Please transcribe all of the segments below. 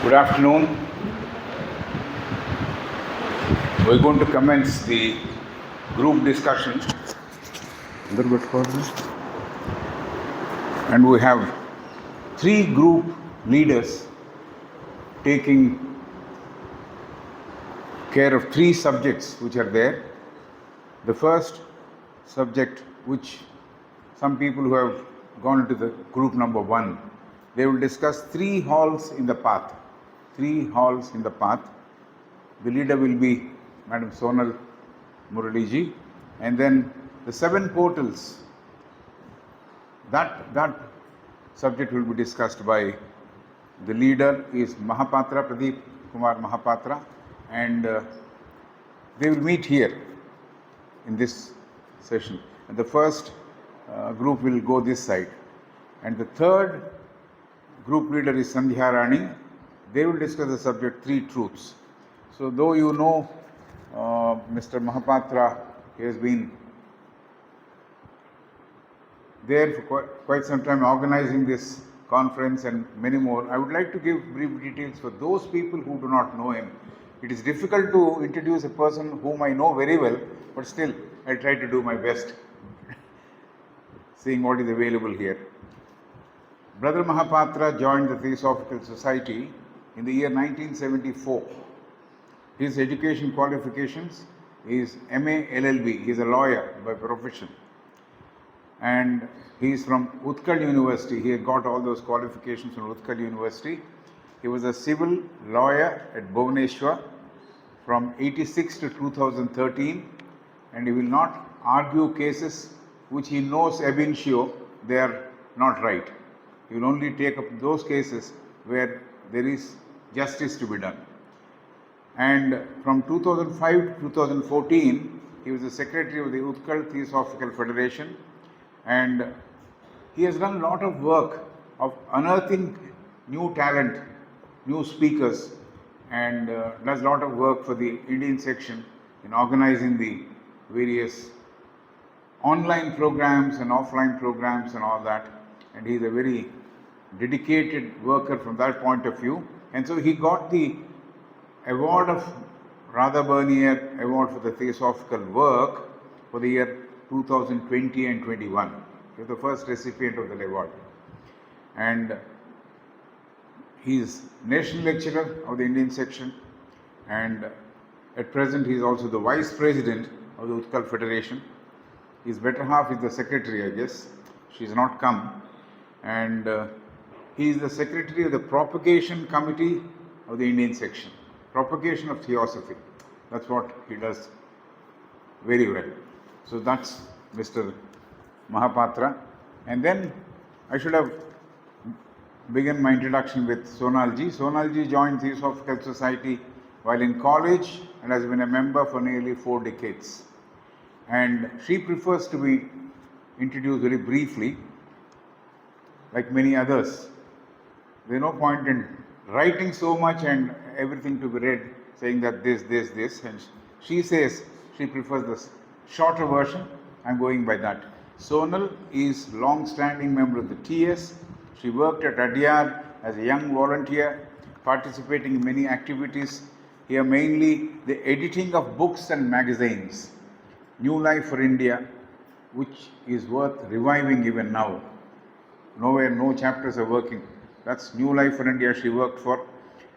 Good afternoon. We're going to commence the group discussion. And we have three group leaders taking care of three subjects which are there. The first subject, which some people who have gone into the group number 1, they will discuss three halls in the path. Three halls in the path. The leader will be Madam Sonal Muraliji, and then the 7 portals. That subject will be discussed by the leader is Mahapatra, Pradeep Kumar Mahapatra, and they will meet here in this session. And the first group will go this side, and the third group leader is Sandhya Rani. They will discuss the subject 3 truths. So though you know Mr. Mahapatra, he has been there for quite some time organizing this conference and many more. I would like to give brief details for those people who do not know him. It is difficult to introduce a person whom I know very well, but still I'll try to do my best, seeing what is available here. Brother Mahapatra joined the Theosophical Society in the year 1974. His education qualifications is MA LLB. He is a lawyer by profession. And he is from Utkal University. He had got all those qualifications from Utkal University. He was a civil lawyer at Bhubaneswar from 86 to 2013, and he will not argue cases which he knows ab initio they are not right. He will only take up those cases where there is justice to be done. And from 2005 to 2014, he was the secretary of the Utkal Theosophical Federation, and he has done a lot of work of unearthing new talent, new speakers, and does a lot of work for the Indian section in organizing the various online programs and offline programs and all that. And he is a very dedicated worker from that point of view. And so he got the award of Radha Bernier Award for the Theosophical Work for the year 2020 and 21. He was the first recipient of that award. And he is National Lecturer of the Indian section, and at present he is also the Vice President of the Utkal Federation. His better half is the Secretary, I guess. She has not come. And he is the Secretary of the Propagation Committee of the Indian section. Propagation of Theosophy. That's what he does very well. So that's Mr. Mahapatra. And then I should have begun my introduction with Sonalji. Sonalji joined Theosophical Society while in college and has been a member for nearly 4 decades. And she prefers to be introduced very briefly, like many others. There is no point in writing so much and everything to be read, saying that this. And she says she prefers the shorter version. I'm going by that. Sonal is long-standing member of the TS. She worked at Adyar as a young volunteer, participating in many activities. Here mainly the editing of books and magazines. New Life for India, which is worth reviving even now. Nowhere, no chapters are working. That's New Life for India she worked for.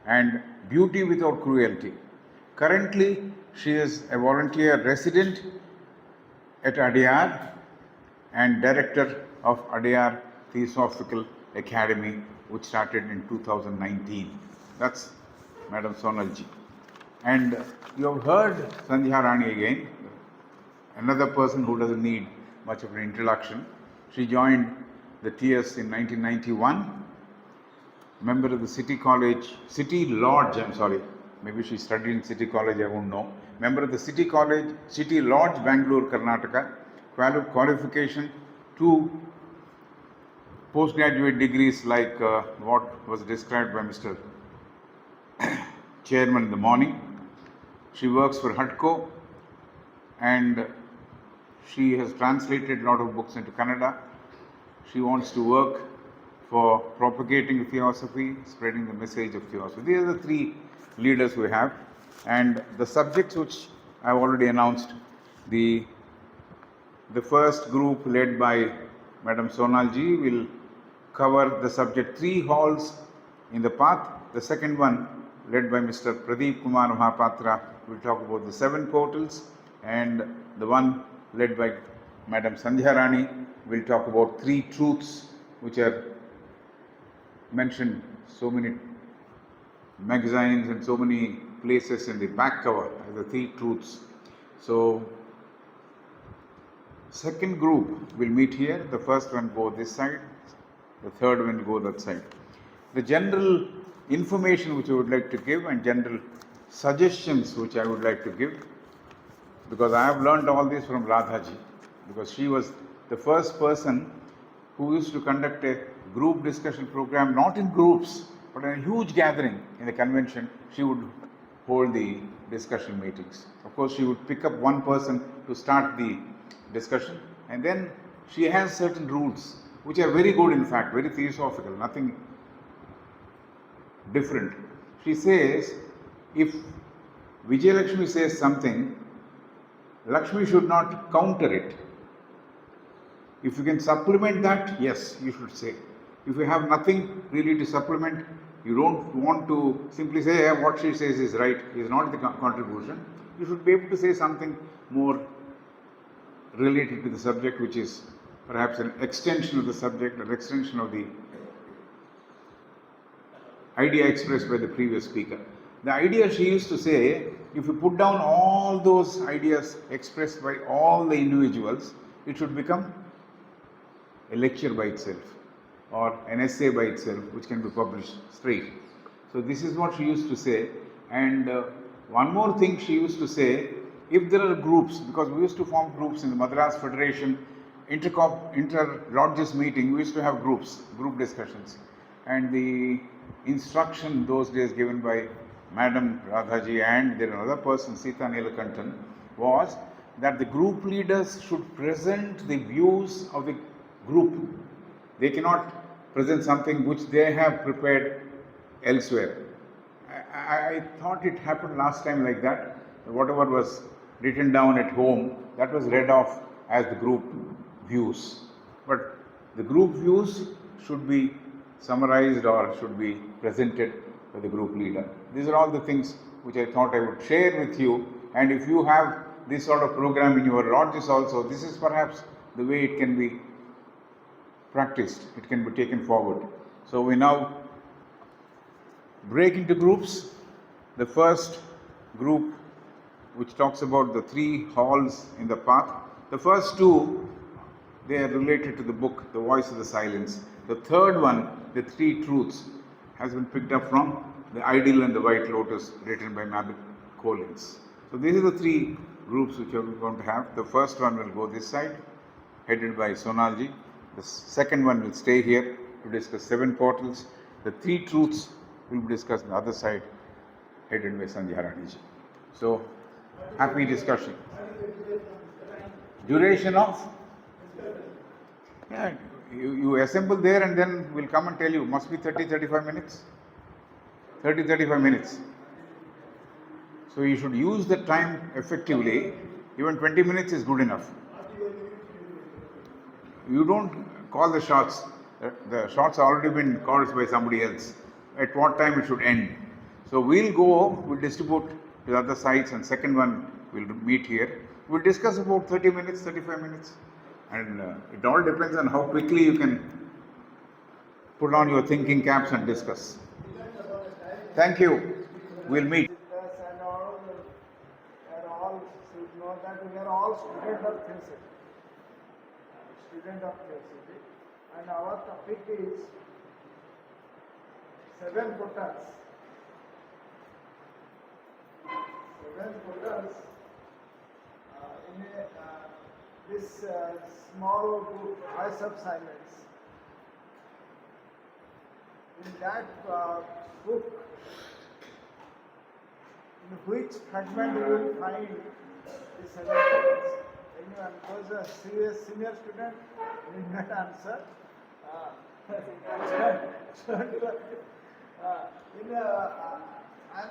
And Beauty Without Cruelty. Currently, she is a volunteer resident at Adyar and director of Adyar Theosophical Academy, which started in 2019. That's Madam Sonalji. And you have heard Sandhya Rani again, another person who doesn't need much of an introduction. She joined the TS in 1991, member of the City Lodge, maybe she studied in City College, I won't know. Member of the City Lodge, Bangalore, Karnataka, qualification to postgraduate degrees like what was described by Mr. Chairman in the morning. She works for HUDCO, and she has translated a lot of books into Kannada. She wants to work for propagating theosophy, spreading the message of theosophy. These are the three leaders we have, and the subjects which I have already announced. The first group, led by Madam Sonalji, will cover the subject three halls in the path. The second one, led by Mr. Pradeep Kumar Mahapatra, will talk about the seven portals, and the one led by Madam Sandhya Rani will talk about three truths which are mentioned so many magazines and so many places in the back cover as the three truths. So second group will meet here. The first one go this side, the third one go that side. The general information which I would like to give and general suggestions which I would like to give, because I have learned all this from Radhaji, because she was the first person who used to conduct a group discussion program, not in groups, but in a huge gathering in the convention. She would hold the discussion meetings. Of course, she would pick up one person to start the discussion, and then she has certain rules which are very good, in fact, very theosophical, nothing different. She says, if Vijayalakshmi says something, Lakshmi should not counter it. If you can supplement that, yes, you should say. If you have nothing really to supplement, you don't want to simply say, yeah, what she says is right, is not the contribution. You should be able to say something more related to the subject, which is perhaps an extension of the subject, an extension of the idea expressed by the previous speaker. The idea, she used to say, if you put down all those ideas expressed by all the individuals, it should become a lecture by itself or an essay by itself, which can be published straight. So this is what she used to say. And one more thing she used to say, if there are groups, because we used to form groups in the Madras Federation, inter-lodges meeting, we used to have groups, group discussions. And the instruction those days given by Madam Radhaji and there another person, Sita Neelakantan, was that the group leaders should present the views of the group. They cannot present something which they have prepared elsewhere. I thought it happened last time like that. Whatever was written down at home, that was read off as the group views. But the group views should be summarized or should be presented by the group leader. These are all the things which I thought I would share with you. And if you have this sort of program in your lodges also, this is perhaps the way it can be practiced, it can be taken forward. So we now break into groups. The first group, which talks about the three halls in the path. The first two, they are related to the book, The Voice of the Silence. The third one, The Three Truths, has been picked up from The Ideal and the White Lotus, written by Mabel Collins. So these are the three groups which we are going to have. The first one will go this side, headed by Sonalji. The second one will stay here to discuss seven portals. The three truths will be discussed on the other side, headed by Sandhya Raniji. So, happy discussion. Duration of? Yeah, you assemble there and then we'll come and tell you. Must be 30-35 minutes. 30-35 minutes. So you should use the time effectively. Even 20 minutes is good enough. You don't call the shots. The shots have already been called by somebody else. At what time it should end. So we'll go, we'll distribute to the other sides, and second one will meet here. We'll discuss about 30 minutes, 35 minutes. And it all depends on how quickly you can put on your thinking caps and discuss. Thank you. We'll meet. And all should know that we are all students of Theosophy. And our topic is seven portals. Seven portals in this small book, Voice of Silence. In that book, in which fragment you will find the seven portals? Anyone who is a serious senior student need not answer. I'm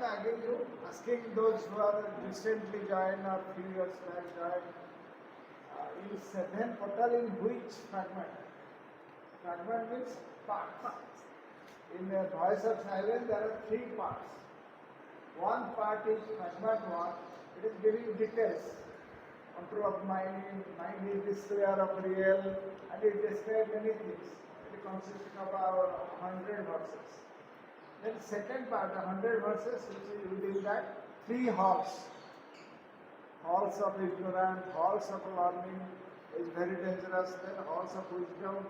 again asking those who are recently joined or few years back joined, is seven total in which fragment? Fragment means parts. In the voice of silence, there are three parts. One part is fragment one. It is giving details. Control of mind, mind is destroyer of real, and it describes many things. It consists of our 100 verses. Then second part, 100 verses, which is within that three halls. Halls of ignorance, halls of learning is very dangerous. Then halls of wisdom.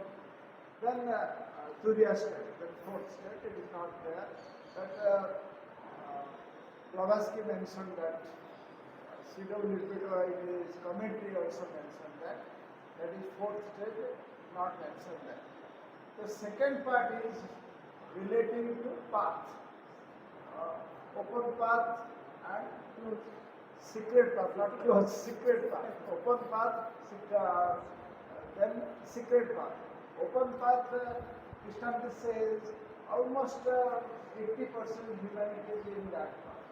Then Turiya state, the fourth state, it is not there. But Blavatsky mentioned that. C.W. Lipito in his commentary also mentioned that. That is fourth stage, not mentioned there. The second part is relating to path, open path and secret path, not closed, secret path. Open path, then secret path. Open path, Krishnamurti says almost 80% humanity is in that path.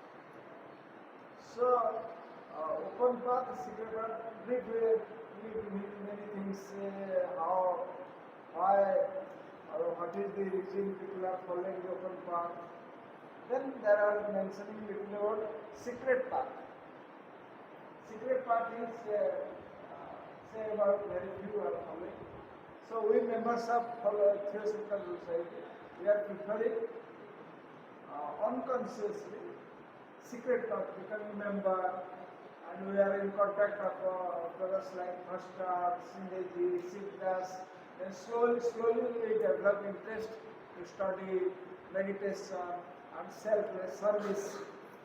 So, open path, secret path, many things say how, why, or what is the reason people are following the open path. Then there are mentioning little about secret path. Secret path is say about very few are following. So we members of Theosophical Society, we are preferring unconsciously secret path, becoming member, and we are in contact of brothers like Master, Sindeji, Siddhas. Then slowly we develop interest to study meditation and selfless service.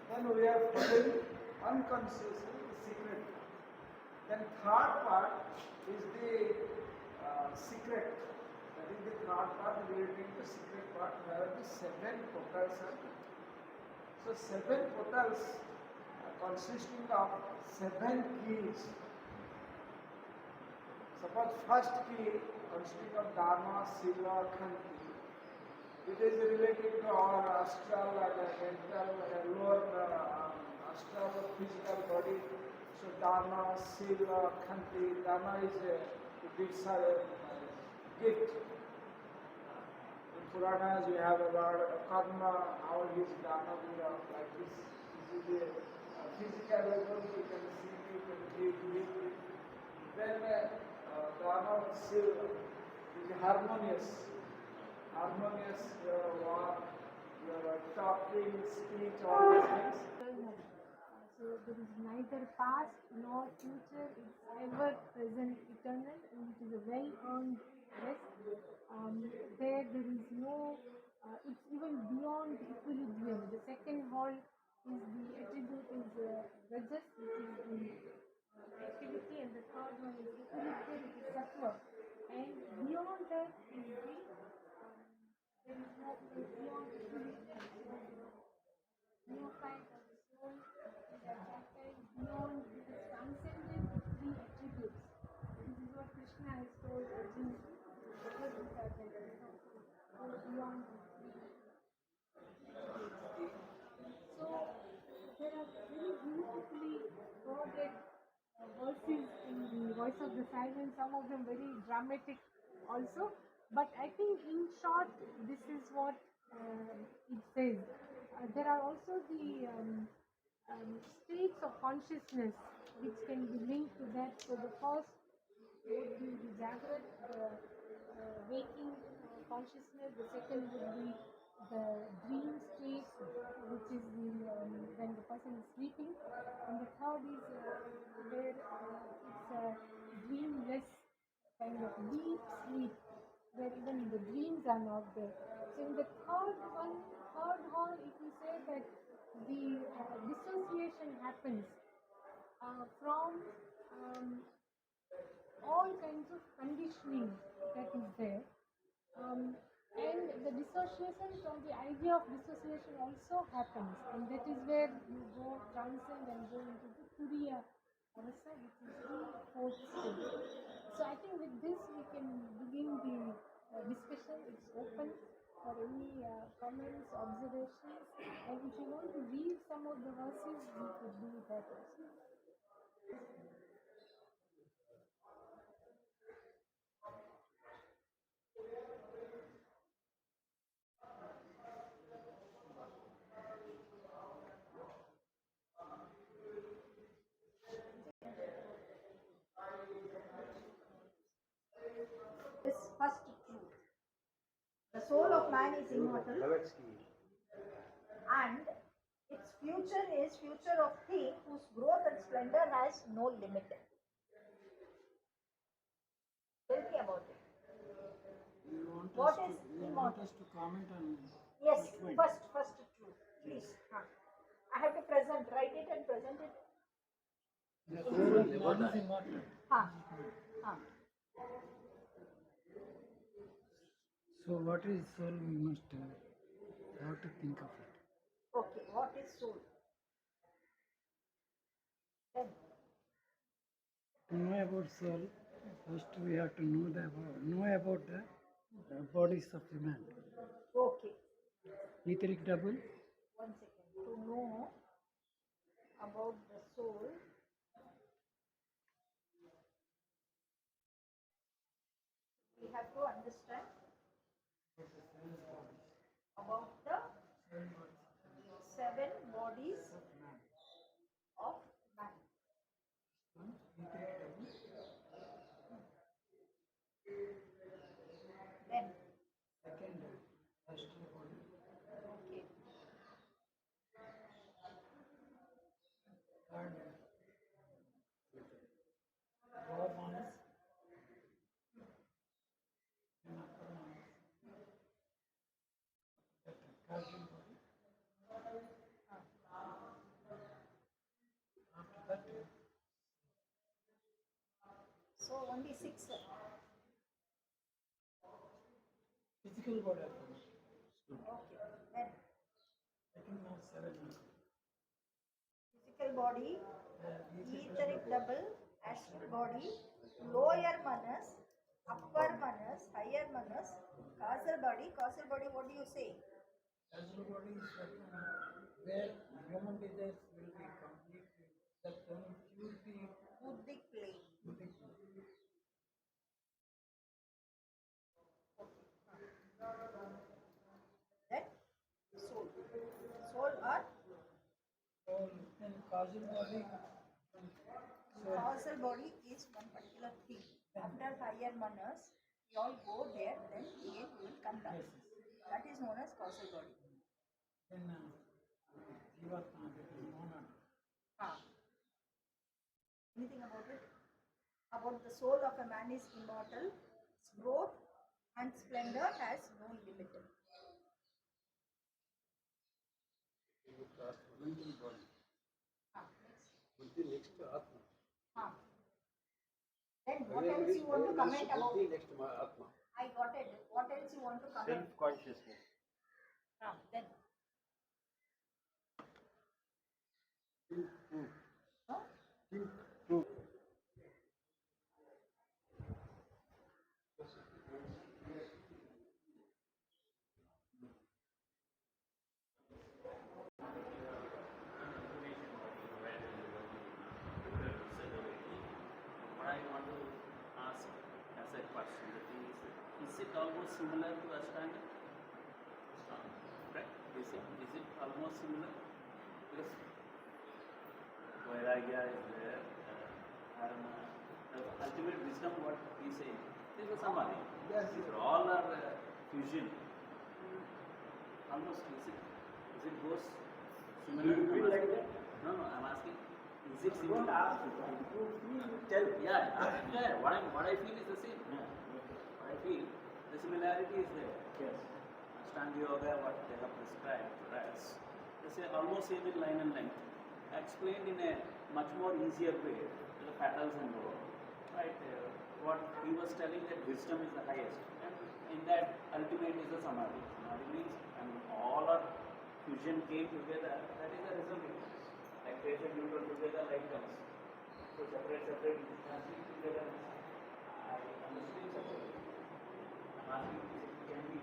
Then we are following unconsciously the secret. Then third part is the secret. That is the third part relating to secret part where the seven portals are. So seven portals consisting of seven keys. Suppose first key consisting of Dharma, Sila, Khanti. It is related to our astral and mental, lower astral physical body. So Dharma, Sila, Khanti. Dharma is a gift. In Puranas we have about karma, how his dharma belongs like this. This is a physical level, you can see, you can give. Then dharma Sila is harmonious. Harmonious, your walk, your talking, speech, all these things. So there is neither past nor future, it's ever present, eternal, and it is a well-earned rest. There is no, it's even beyond equilibrium. The second hall is the attribute is rajas, which is the activity, and the third one is equilibrium, which is sattva. And beyond that is the, there is no beyond equilibrium, no kind of soul beyond, it is transcended three attributes. This is what Krishna has told Arjuna. Bhagavad Gita that go beyond the three attributes. So there are very beautifully worded verses in the Voice of the Silent, some of them very dramatic also. But I think in short, this is what it says. There are also the states of consciousness which can be linked to that. So the first would be the Jagrat, waking consciousness. The second would be the dream state, which is the when the person is sleeping, and the third is where it's a dreamless kind of deep sleep, where even the dreams are not there. So in the third hall, if you say that the dissociation happens from all kinds of conditioning that is there. And the dissociation from the idea of dissociation also happens, and that is where you go transcend and go into the Turiya Rasa, which is the fourth stage. So I think with this we can begin the discussion. it's open for any comments, observations, and if you want to read some of the verses, we could do that also. This first truth. The soul of man is immortal and its future is future of thing whose growth and splendor has no limit. Tell me about it. What is immortal? us to comment on Yes, which one? first truth. Please. I have to present, write it and present it. The soul of man is immortal. Ha. Ha. So what is soul? We must have to think of it. Okay, what is soul? Then To know about soul, first we have to know about the bodies of the man. okay. Etheric double, 1 second. To know about the soul, we have to understand about the 7 bodies of man. Then, second astral body, okay. third lower manas, and upper manas. Cardinal body. After that, So only 6. physical body. Okay. Then I think now 7. physical body, etheric double, astral body, lower manas, upper manas, higher manas, causal body. Causal body, what do you say? Astral body is where human desires will be complete. That then choose the Buddhic plane. buddhic. Then soul. Soul or So then causal body. So causal body is one particular thing. After higher manas, we all go there, then again we will come back. That is known as causal body. then Jivatma, that is monad. Anything about it? About the soul of a man is immortal, its growth and splendor has no limit. Mental body. Next. Next Atma. Then what else you want to comment about it? Next Atma. I got it. What else you want to comment? Self-consciousness. Then. Think proof. Huh? Think proof. What I want to ask as a question, the thing is it almost similar to Ashtanga? Right? Is it almost similar? Because Vairagya is there, Dharma, the ultimate wisdom, what we say, is a Samadhi. Yes. These are all are fusion. Almost, is it goes similar? Do you feel like that? No, I'm asking, is it Don't similar? ask. You feel, tell. Yeah. What I feel is the same. What I feel, the similarity is there. Yes. Ashtanga Yoga, what they have prescribed for us, they say almost same in line and length, explained in a much more easier way, the petals and all. Right? What he was telling that wisdom is the highest, and in that ultimate is the samadhi. Samadhi means, and all our fusion came together. That is the result. Like patient neutral together, like comes. So separate, together. I understand separately. I'm asking, can we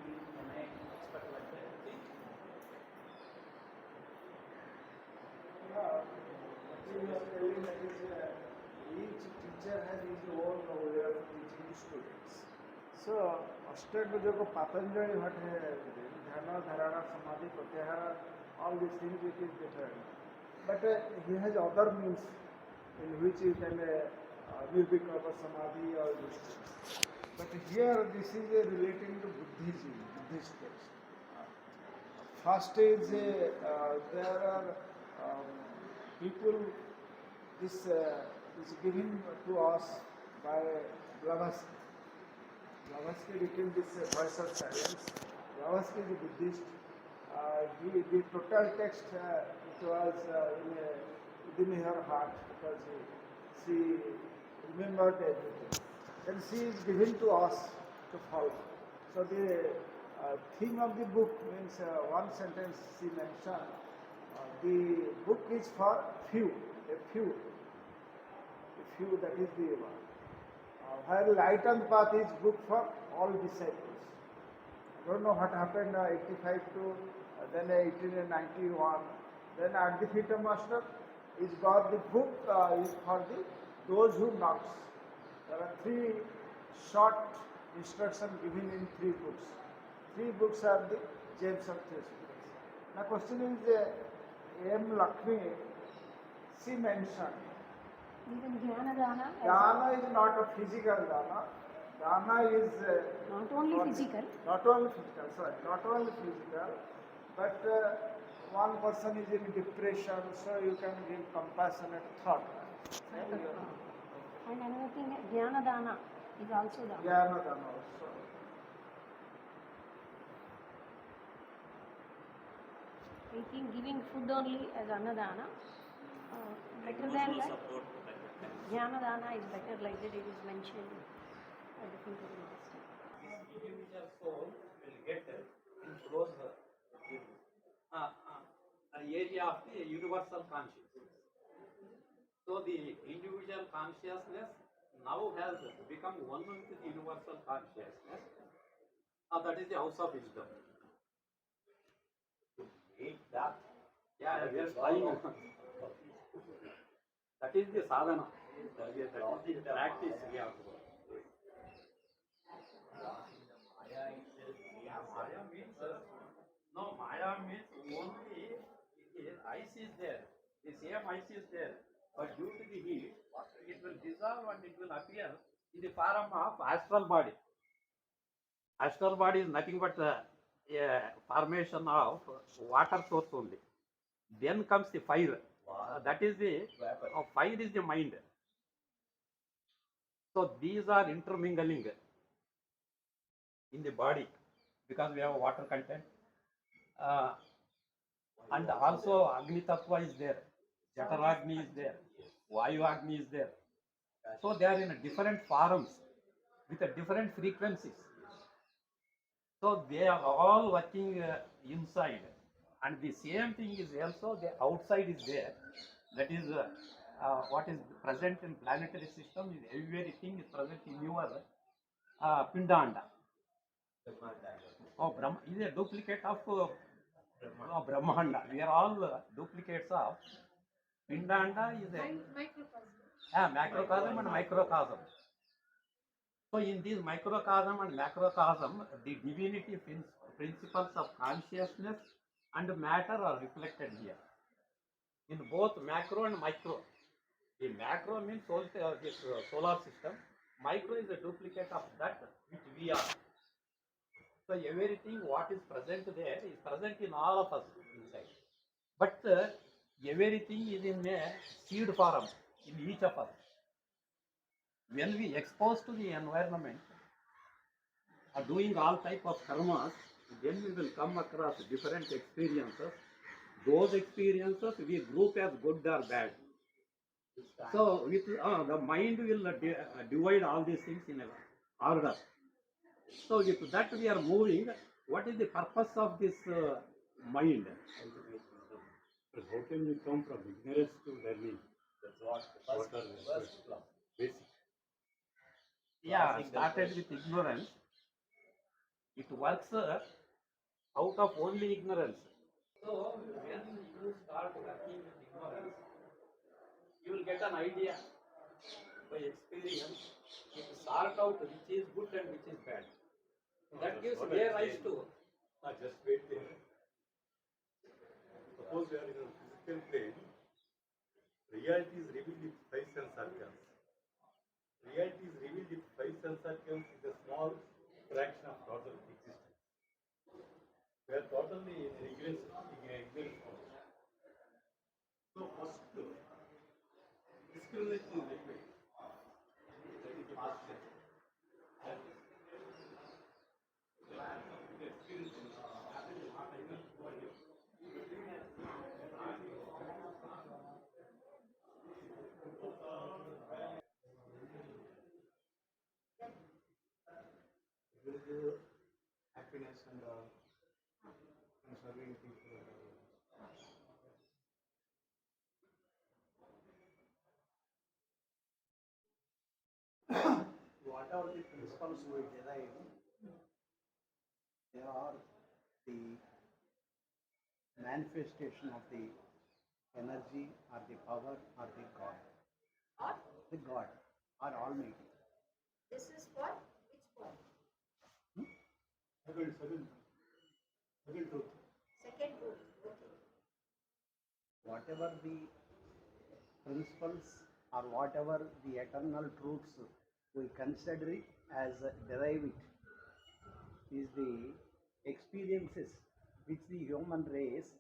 teacher has his own way of teaching students. So, Ashtakadeva को Patanjali what dhyana, dharana, samadhi, pratyahara, all these things it is different. But he has other means in which you can nirvikalpa samadhi or these things. But here this is relating to Buddhism, Buddhist text. First is there are people, this is given to us by Blavatsky. Blavatsky written this Voice of Silence. Blavatsky is a Buddhist. The total text it was within her heart because she remembered everything. And she is given to us to follow. So the theme of the book means one sentence she mentioned. The book is for few, a few that is the one. While Light on the Path is book for all disciples. I don't know what happened 85 to then 1891. Then at the feet of Master is got the book is for those who knocks. There are 3 short instructions given in 3 books. 3 books are the Gems of Theosophists. Now question is M. Lakshmi, she mentioned Even Jnanadana, dana is not a physical dana. Dana is not only physical. Not only physical, sorry, not only physical, but one person is in depression, so you can give compassionate thought. And another thing, Jnanadana is also dana. Jnana dana also. I think giving food only as Annadana, better than that. Jnanadana is better, like that it is mentioned at the feet of the Master. Individual soul will get in close area of the universal consciousness. So the individual consciousness now has become one with the universal consciousness. That is the house of wisdom. That, yeah, we are trying. That is the sadhana. That is the practice we have to do. Maya means no. Maya means only the ice is there. The same ice is there, but due to the heat, it will dissolve and it will appear in the form of astral body. Astral body is nothing but a formation of water source only. Then comes the fire. That is the fire is the mind. So these are intermingling in the body because we have water content. And also Agni Tattva is there, Jataragni is there, Vayu Agni is there. So they are in different forms with different frequencies. So they are all working inside, and the same thing is also the outside is there. That is what is present in planetary system is everything is present in your Pindanda. Oh, Brahma is a duplicate of Brahmanda. We are all duplicates of Pindanda is a macrocosm and microcosm. So in this microcosm and macrocosm, the divinity principles of consciousness and matter are reflected here. In both macro and micro. The macro means this solar system. Micro is a duplicate of that which we are. So everything what is present there is present in all of us inside. But everything is in a seed form in each of us. When we expose to the environment, doing all type of karmas, then we will come across different experiences. Those experiences we group as good or bad. So with the mind will divide all these things in a order. So with that we are moving. What is the purpose of this mind? But how can we come from ignorance to learning? That's what are the basic. Yeah, started with ignorance. It works out of only ignorance. So when you start working with ignorance, you will get an idea by experience, it sort out which is good and which is bad. That gives what way I'm rise saying. to. Just wait there. Suppose we are in a physical plane, reality is revealed with five sense organs. Reality is revealed with five sense organs is a small fraction of total existence. We are totally in ignorance. So first, discrimination is required. That is the first step. And there is happiness and serving people. Whatever the principles we derive, they are the manifestation of the energy or the power or the God. Or The God or Almighty. this is for which point? Second truth. Second rule. Okay. Whatever the principles or whatever the eternal truths we consider it as derived is the experiences which the human race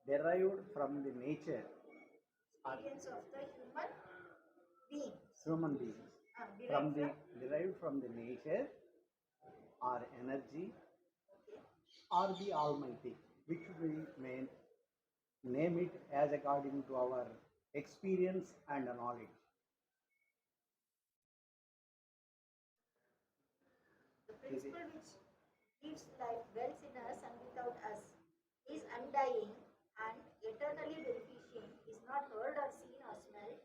derived from the nature Experience of the human beings derived derived from the nature or energy okay. or the Almighty, which we may name it as according to our experience and knowledge. The principle which gives life, dwells in us and without us, is undying and eternally beneficent, is not heard or seen or smelled,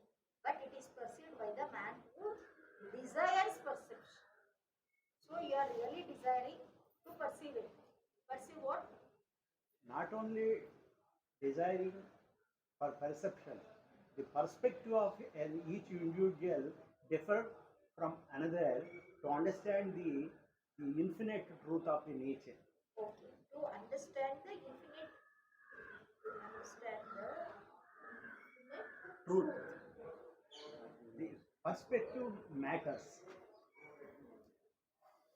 but it is perceived by the man who desires perception. So you are really desiring to perceive it. Perceive what? Not only desiring for perception, the perspective of each individual differ from another to understand the infinite truth of the nature. Okay. To understand the infinite, Truth. The perspective matters.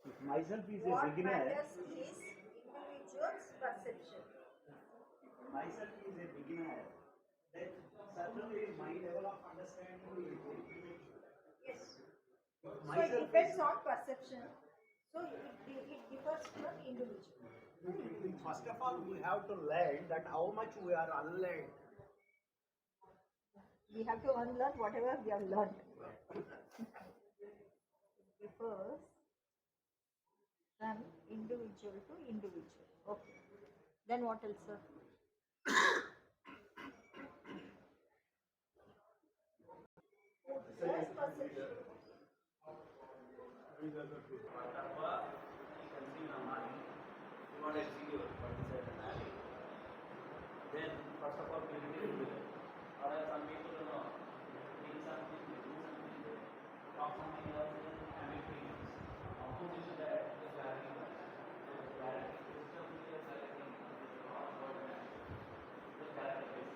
If myself is a what beginner, matters is individual's perception. myself is a beginner, then certainly my level of understanding will be very. Yes. So it Myself depends on perception. So it differs from individual. First of all, we have to learn that how much we are unlearned. We have to unlearn whatever we have learned. It differs from individual to individual. Okay. Then what else, sir? First perception. Then, first of all, clarity will be there. Or else some people, think something, do something, talk something else, and it feelings. Opposite to that, the clarity comes. So, the clarity is just the clarity. The clarity is.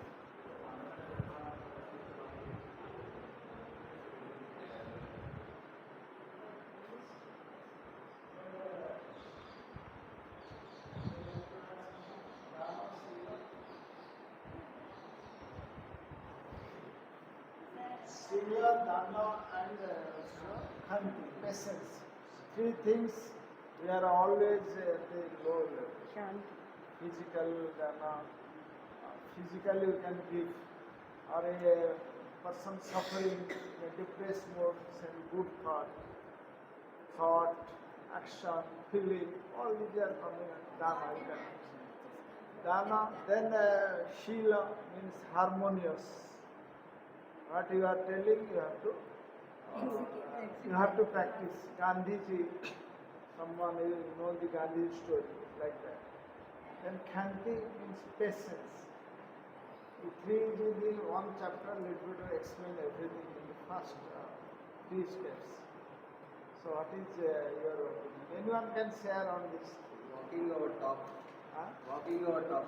Sila, Dana and Khanti, patience. Three things we are always at the low level. Physical Dana, physically we can give, or a person suffering in a depressed mode, send good thought, action, feeling, all these are coming as Dana. You can Dana, then Shila means harmonious. What you are telling, you have to practice. Gandhiji, someone you know the Gandhi story, like that. Then Khanti means patience. The three is in the one chapter, little bit to explain everything in the first 3 steps. So what is your opinion? Anyone can share on this. Walking over top. Huh? Walking over top.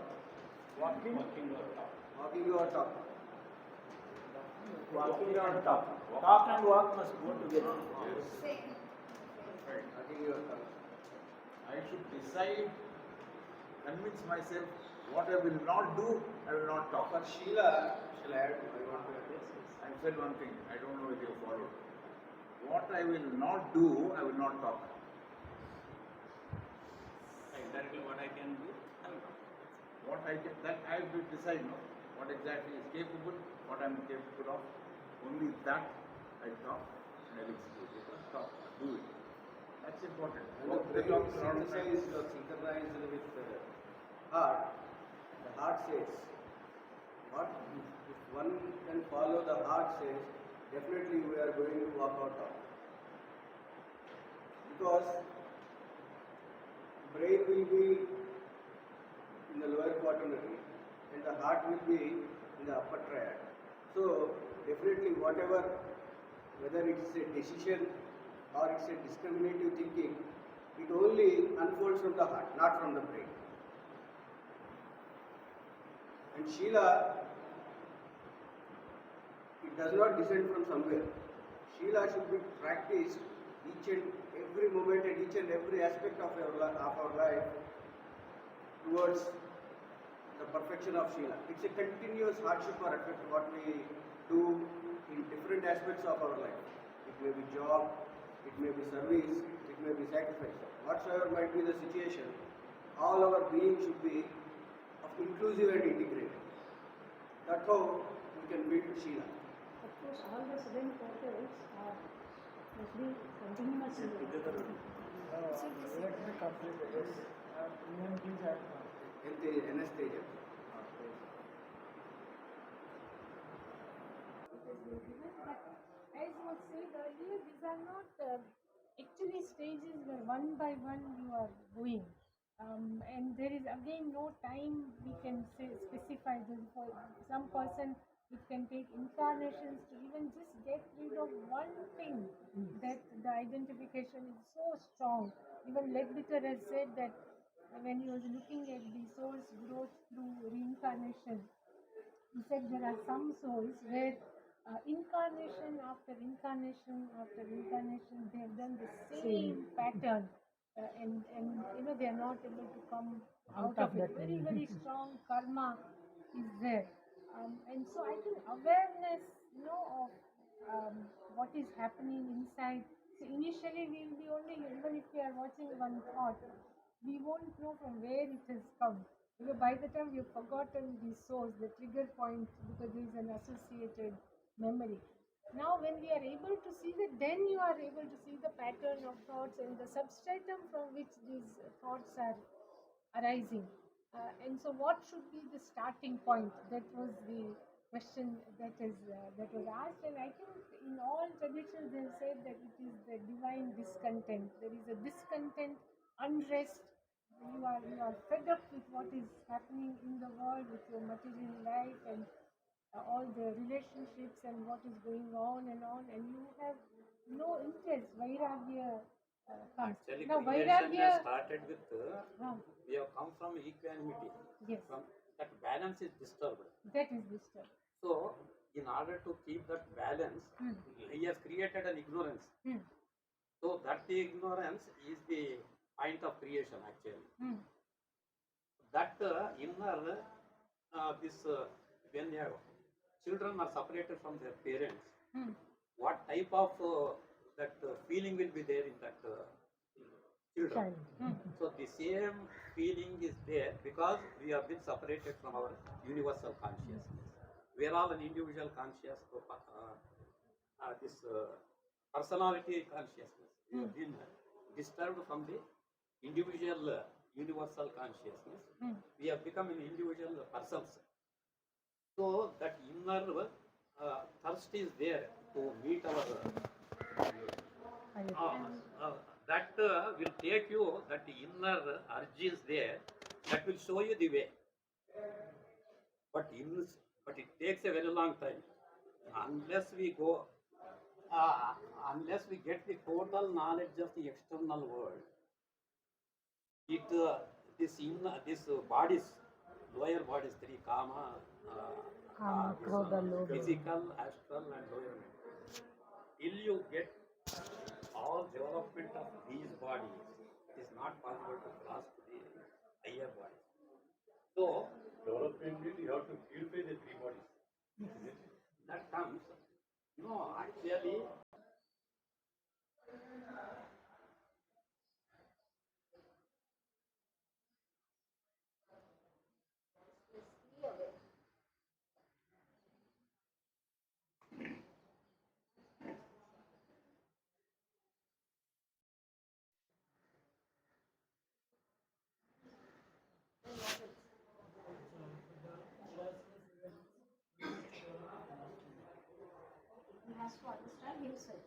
Walking. Walking over top. Walking on top. Talk and walk must go together. Walking over top. I should decide, convince myself what I will not do, I will not talk. For Sheila, shall I add? I want to add. I said one thing, I don't know if you followed. What I will not do, I will not talk. Indirectly, what I can do, I will not. What I can, that I will decide, no? What exactly is capable, what I am capable of. Only that I talk and I will execute it. Talk, do it. That's important. And What the the brain talk around the time. synthesized or synchronized with the heart. The heart says, what if one can follow the heart says, definitely we are going to walk out of. Because brain will be in the lower quaternary and the heart will be in the upper triad. So definitely whatever, whether it's a decision or it's a discriminative thinking, it only unfolds from the heart, not from the brain. And Sheila, it does not descend from somewhere. Sheila should be practiced each and every moment and each and every aspect of our life towards the perfection of Sheila. It's a continuous hardship or effort what we do in different aspects of our life. It may be job, it may be service, it may be sacrifice. Whatsoever might be the situation, all our being should be of inclusive and integrated. That's how we can build Sheila. Of course, all the 7 quarters are must be continuous. Let me complete this. Please add now. Anesthesia. But as was said earlier, these are not actually stages where one by one you are going. And there is again no time we can say specify this. For some person, it can take incarnations to even just get rid of one thing that the identification is so strong. Even Leadbeater has said that when he was looking at the soul's growth through reincarnation, he said there are some souls where incarnation after incarnation after incarnation they have done the same pattern, and they are not able to come out of it. Very very strong karma is there, and so I think awareness of what is happening inside. So initially we will be only, even if we are watching one thought, we won't know from where it has come. By the time we have forgotten the source, the trigger point, because there is an associated memory. Now, when we are able to see that, then you are able to see the pattern of thoughts and the substratum from which these thoughts are arising. And so, what should be the starting point? That was the question that was asked. And I think in all traditions they have said that it is the divine discontent. There is a discontent, unrest. You are fed up with what is happening in the world, with your material life and all the relationships and what is going on, and you have no interest. Vairagya comes. Actually, Now, creation Vairagya has started with, we have come from equanimity. Yes. From that balance is disturbed. That is disturbed. So, in order to keep that balance, he has created an ignorance. So, that the ignorance is the point of creation actually. That inner, when children are separated from their parents, what type of that feeling will be there in that children? So the same feeling is there because we have been separated from our universal consciousness. We are all an individual conscious, this personality consciousness. We have been disturbed from the individual universal consciousness. We have become an individual persons. So that inner thirst is there to meet our that will take you, that inner urge is there, that will show you the way. But it takes a very long time. Unless we go unless we get the total knowledge of the external world, this bodies, lower bodies, three kama, physical, astral, and lower mental. Till you get all development of these bodies, it is not possible to cross to the higher bodies. So Development means you have to purify the three bodies. Isn't it? that comes, actually. Blissfully aware. Then what else? He has to understand himself.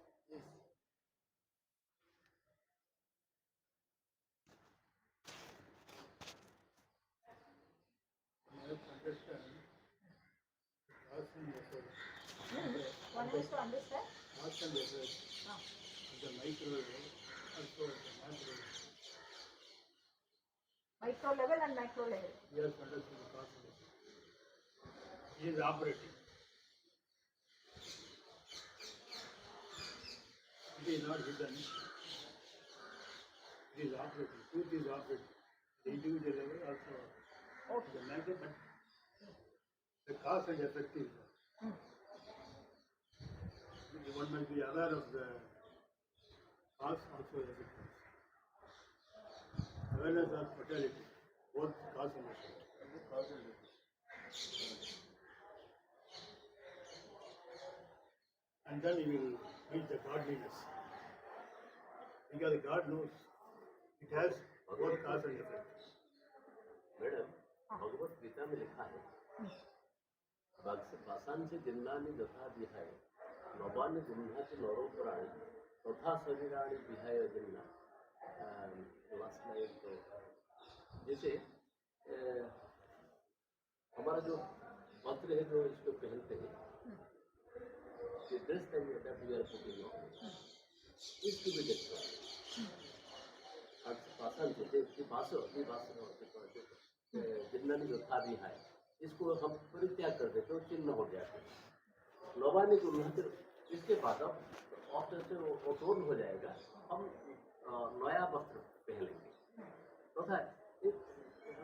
One has to understand. Cause and effect Ah. at the micro level, also at the macro level. Micro level and macro level. He has to understand the cause and effect. He is operating. It is not hidden. It is operating. Truth is operating. The individual level also. The macro, but the cause and effect is there. One must be aware of the cause, also effect. Awareness of totality, both cause and effect. And then you will reach the godliness. Because God knows it has both cause and effect. Madam Bhagavad Gita में लिखा है वासांसी दिन्नानि यथा विहाय नवानि गृह्णाति नरो प्राणी तथा शरीराणि विहाय दिन्ना। लास्ट लाइन तो जैसे हमारा जो वस्त्र है जो इसको पहनते हैं, ये dress that we are putting on, इसकी भी देखते हैं जिन्नानि यथा विहाय, इसको हम परित्याग कर देते हो, चिन्ह हो जाते हैं। नवानि गृह्णाति, इसके बाद अब वस्त्र से वो टोन हो जाएगा, हम नया वस्त्र पहन लेंगे। तथा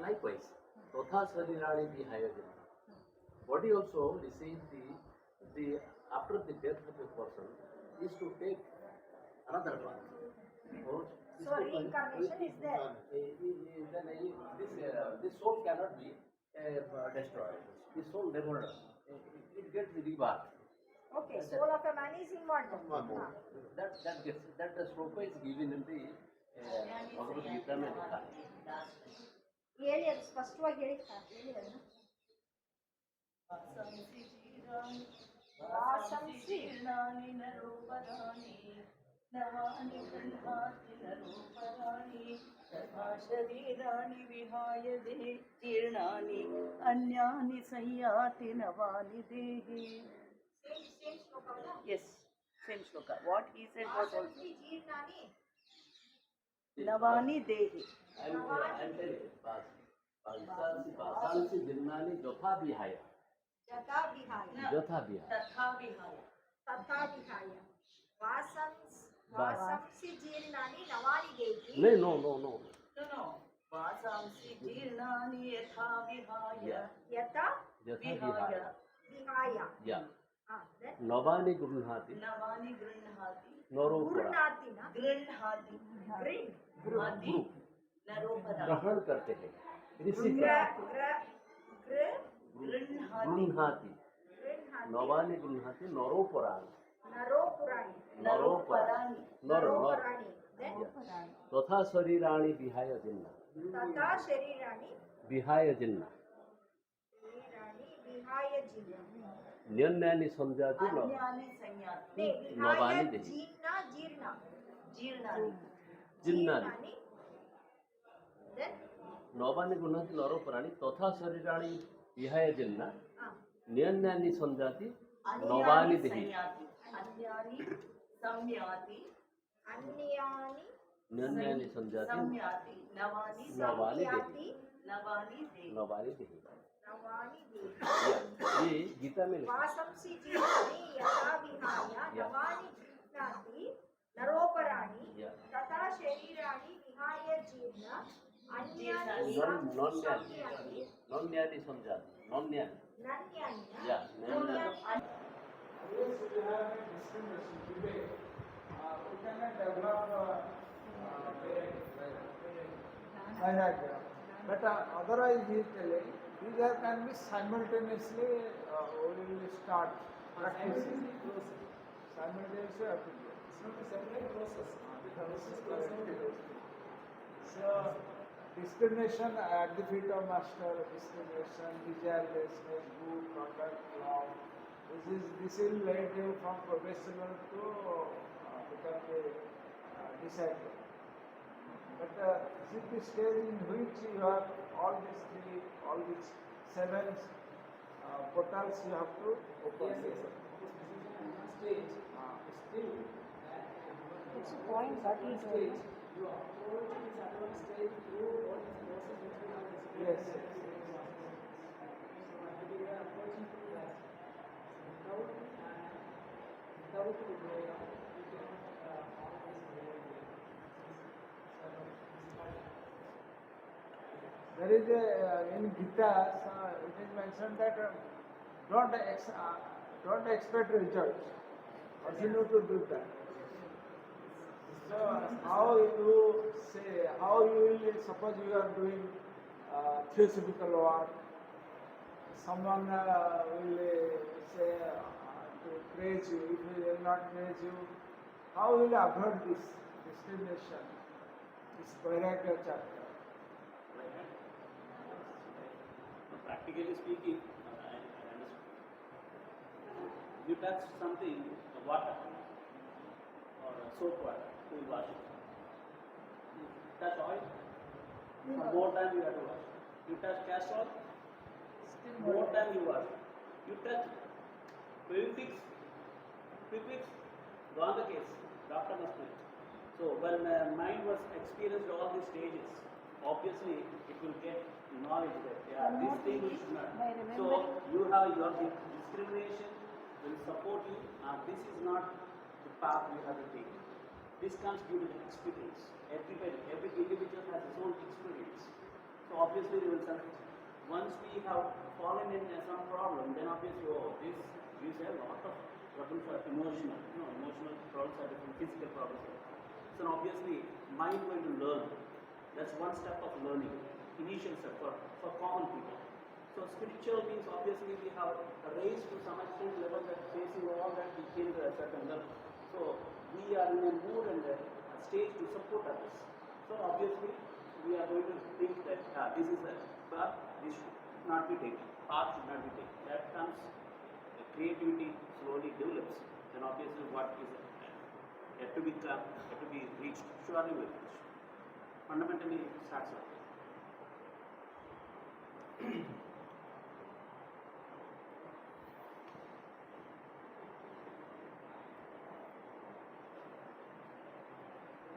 लाइकवाइज तथा शरीराणि विहाय दिन्ना, body also receives the after the death of a person is to take another one. So reincarnation is there. Then this soul cannot be destroyed. This soul never, it gets the rebirth. Okay, soul of a man is immortal. That the sloka is given in the Bhagavad Gita में लिखा है। ಹೇಳಿ ಅದು ಸ್ಪಷ್ಟವಾಗಿ ಹೇಳಿ ಅದನ್ನ. ವಾಸಂಸಿ नवानि गृह्णाति नरोपराणि तथा शरीराणि विहाय जीर्णानि अन्यानि संयाति नवानि देहि. Same shloka, na? Yes, same shloka. What he said was also ವಾಸಂಸಿ ಜೀರ್ಣಾನಿ नवानि देहि. वासांसि दिन्नानि यथा विहाय, यथा विहाय यथा विहाय, तथा विहाय. तथा विहाय वासंसि जीर्णानि नवानि देहि. नहीं, नो नो नो No. वासांसि जीर्णानि यथा विहाय. यथा विहाय, विहाय. या then नवानि गृह्णाति नवानि गृह्णाति गृह्णाति ना गृह्णाति गृह्णाति नरोपराणि ग्रहण करते हैं, ऋषि गृह्णाति, नवानि गृह्णाति नरोपराणि, नरोपराणि तथा शरीराणि विहाय जिन्ना, तथा शरीराणि विहाय जिन्ना, विहाय जिन्ना न्यन्यानि संजाति अन्यानि संयाति नवानि देहि जीर्णा जीर्णा जीर्णानि जिन्नानि then नवानि गृह्णाति नरोपराणि तथा शरीराणि विहाय जिन्ना न्यन्यानि संजाति नवानि देहि अन्यानि Samyati. अन्यानि Nanyani Samjati. Samyati. Navani. Navani संख्याति Dehi. Navani Dehi. Navani Dehi. नवानि देहि Yeah. ये गीता में लिखा है। वासंसि जीवने यथा विहाय नवानि जीवनाति नरोपराणि Yeah. तथा शरीराणि विहाय जीर्ण अन्यानि Non-nyani. Non-nyani Samjati. Non-nyani. नन्यानि Yeah. Non-nyani. Yes, we have a discrimination debate. We cannot develop diagram. But otherwise, he is telling these can be simultaneously. We will start practicing. Simultaneously, it's not a separate process. So, discrimination at the feet of master, discrimination, desirelessness, good conduct, love. This will lead you from professional to become a disciple. But this is the stage in which you have all these three, all these seven portals you have to open. Stage. Still. It's a point that is Stage. You approach this advanced stage through what is the process which we have discussed. Yes. We are approaching to that. Without the prayer, we cannot follow this prayer. There is a, in Gita, it is mentioned that don't expect results. Continue to do that. So how you say, how you will, suppose you are doing theosophical work, someone will say to praise you, if he will not praise you, how will you avoid this discrimination, this Vairagya chapter? Practically speaking, I understand. You touch something, water or soap water, you will wash it. You touch oil, more time you have to wash. You touch castor oil, more time you wash. You touch prefix, gone the case, doctor must know. So when mind was experienced all these stages, obviously it will get knowledge that this thing is not. So you have your discrimination will support you. This is not the path you have to take. This comes due to the experience. Every individual has his own experience. So obviously they will select. Once we have fallen in some problem, then obviously this gives a lot of trouble for emotional. Emotional problems are different, physical problems. So obviously mind going to learn. That's one step of learning. Initial step for common people. So spiritual means obviously we have raised to some extent level that facing all that we came to a certain level. So we are in a mood and a stage to support others. So obviously we are going to think that this is a path, this should not be taken. Path should not be taken. That comes, the creativity slowly develops. Then obviously what is yet to be reached, surely will reach. Fundamentally it starts off.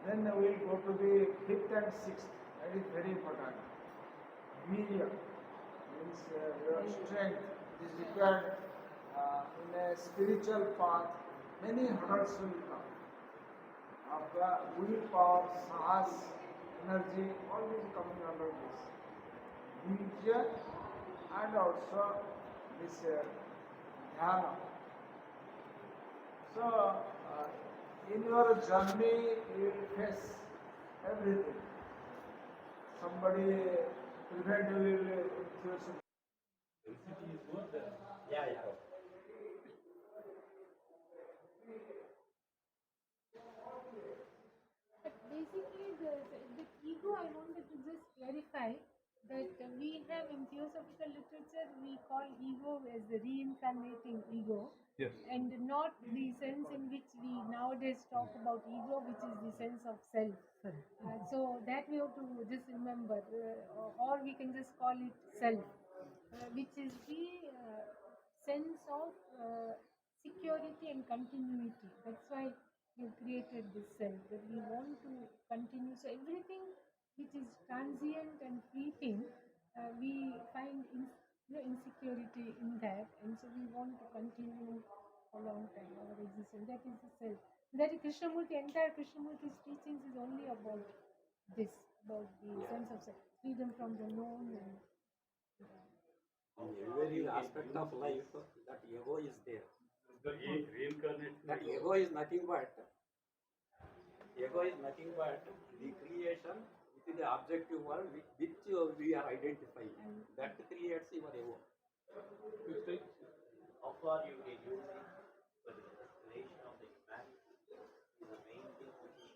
Then we will go to the fifth and sixth. That is very important. Virya means your strength is required in a spiritual path. Many hurdles will come. After willpower, sahas, energy, all these coming under this. Virya and also this dhyana. So, in your journey, you will face everything. Somebody prevent you will influence. Density is more than. Yeah. But basically, the ego, I wanted to just clarify that we have in theosophical literature, we call ego as the reincarnating ego. Yes. And not the sense in which we nowadays talk about ego, which is the sense of self. So that we have to just remember, or we can just call it self, which is the sense of security and continuity. That's why we created this self, that we want to continue. So everything which is transient and fleeting, we find insecurity in that, and so we want to continue a long time our existence. That is the self. That is Krishnamurti, entire Krishnamurti's teachings is only about this, about the sense of self, freedom from the known and In every aspect of life, that ego is there. The reincarnate. That ego is nothing but the creation within the objective world with which we are identifying. That creates your ego. How far you can use it for the restoration of the humanity is the main thing which is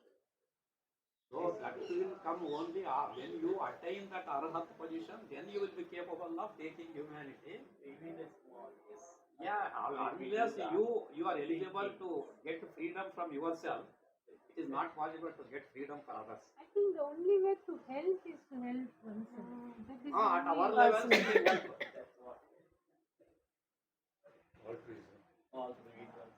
So that will come only when you attain that arhat position, then you will be capable of taking humanity. even a small, yes. Yeah, unless you are eligible to get freedom from yourself, it is not possible to get freedom for others. I think the only way to help is to help oneself. That is At the our only level, possible. we can help. That's what Altruism. all the reasons.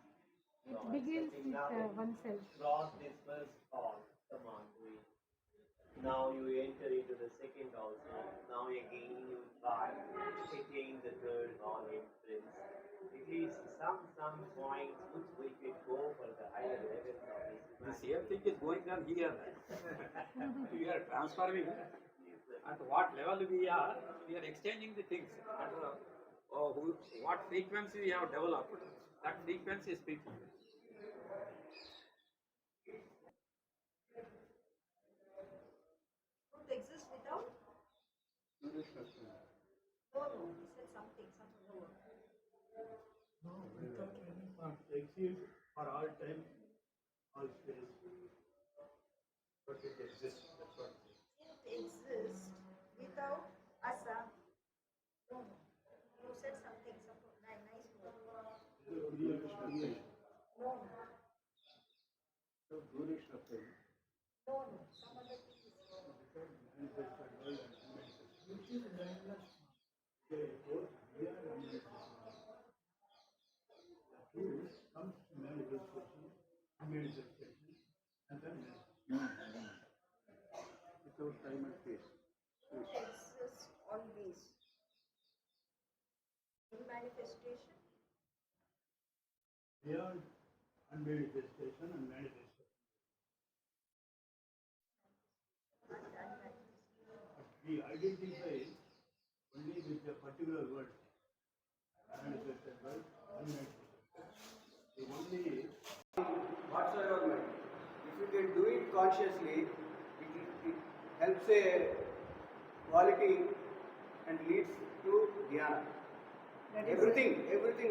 It begins with oneself. Cross this first hall, come on, do it. Now you enter into the second house. Now again you try to attain the third hall entrance. At least some points which we can go for the higher levels of this. The same thing is going on here. We are transforming. At what level we are exchanging the things. What frequency we have developed, that frequency is speaking. Truth exists without? No, he said something lower. No, without any part. Exists for all time, all space. But it exists. That's what it is. Truth exists without asa. No. You said something nice word. No. So, duration of time. No. Some other thing is wrong. Which is timeless. Both here and the truth comes to manifestation, and then without time and space. Truth exists always. In manifestation, Beyond unmanifestation and manifestation. and unmanifested. We identify only with a particular word. Manifested word, unmanifested. The only Whatsoever mind. If you can do it consciously, it helps a quality and leads to jnana. Everything,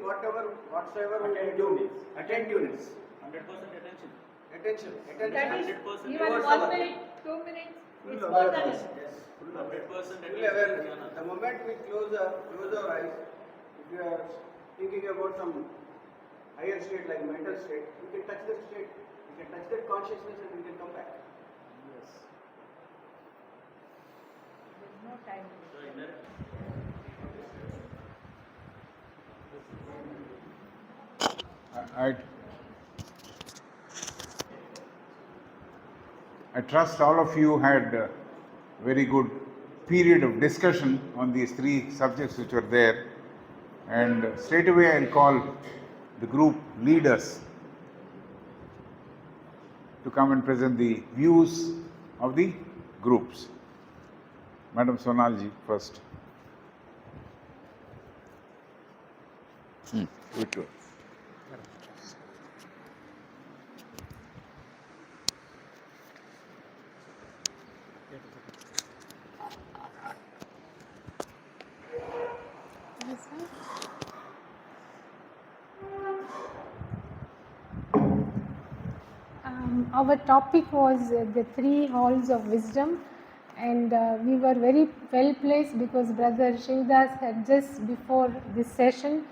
whatsoever we do, attentiveness, 100% attention. attention. That is 100% even towards 1 our- minute, 2 minutes, Full it's more than awareness. enough. Yes. 100% Full attention. awareness. The moment we close our eyes, if you are thinking about some higher state like mental state, we can touch that state. We can touch that consciousness and we can come back. There's no time. So inner- I trust all of you had a very good period of discussion on these three subjects which were there, and straight away I'll call the group leaders to come and present the views of the groups. Madam Sonalji first. Good. Our topic was the three halls of wisdom, and we were very well placed because Brother Shivdas had just before this session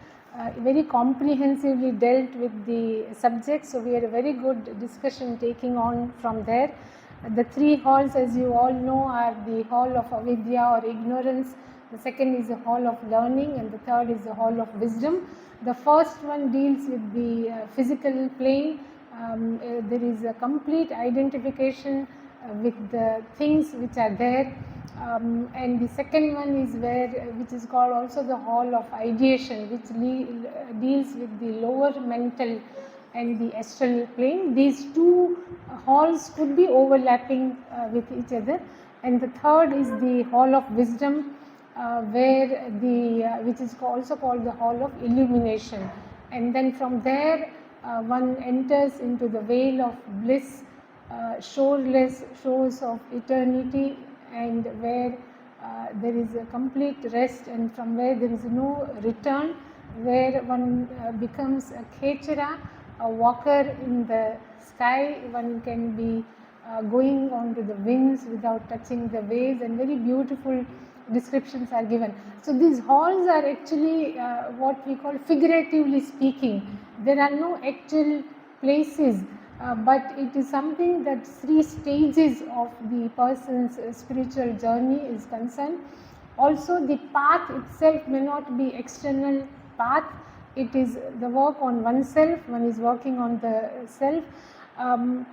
very comprehensively dealt with the subject, so we had a very good discussion taking on from there. The three halls, as you all know, are the hall of avidya or ignorance, the second is the hall of learning, and the third is the hall of wisdom. The first one deals with the physical plane, there is a complete identification with the things which are there. And the second one is which is called also the hall of ideation, which deals with the lower mental and the astral plane. These two halls could be overlapping with each other. And the third is the hall of wisdom, which is also called the hall of illumination. And then from there one enters into the veil of bliss, shoreless shores of eternity, and where there is a complete rest, and from where there is no return, where one becomes a khechara, a walker in the sky. One can be going onto the winds without touching the waves, and very beautiful descriptions are given. So these halls are actually what we call, figuratively speaking, there are no actual places, but it is something that 3 stages of the person's spiritual journey is concerned. Also the path itself may not be external path, it is the work on oneself, one is working on the self.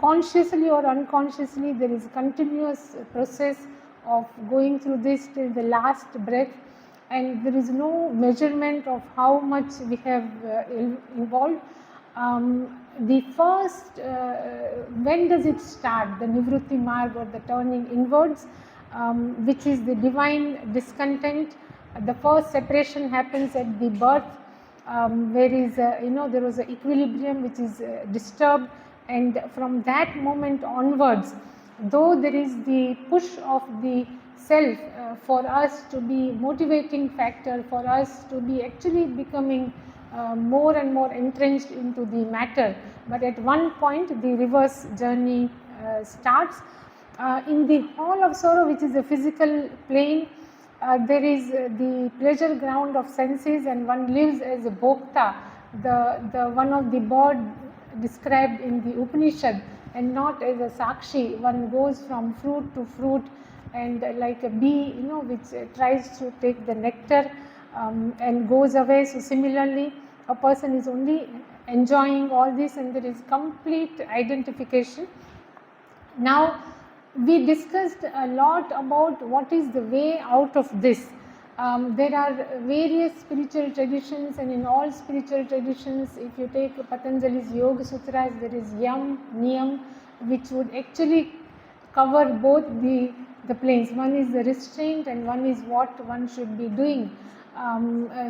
Consciously or unconsciously, there is a continuous process of going through this till the last breath, and there is no measurement of how much we have involved. The first, when does it start? The Nivrutti Marg, or the turning inwards, which is the divine discontent. The first separation happens at the birth, where is there was an equilibrium which is disturbed, and from that moment onwards, though there is the push of the self for us to be motivating factor, for us to be actually becoming more and more entrenched into the matter, but at one point the reverse journey starts. In the hall of sorrow, which is a physical plane, there is the pleasure ground of senses, and one lives as a bhokta, the one of the bird described in the Upanishad, and not as a sakshi. One goes from fruit to fruit, and like a bee, which tries to take the nectar and goes away. So similarly, a person is only enjoying all this, and there is complete identification. Now, we discussed a lot about what is the way out of this. There are various spiritual traditions, and in all spiritual traditions, if you take Patanjali's Yoga Sutras, there is Yam, Niyam, which would actually cover both the planes. One is the restraint, and one is what one should be doing.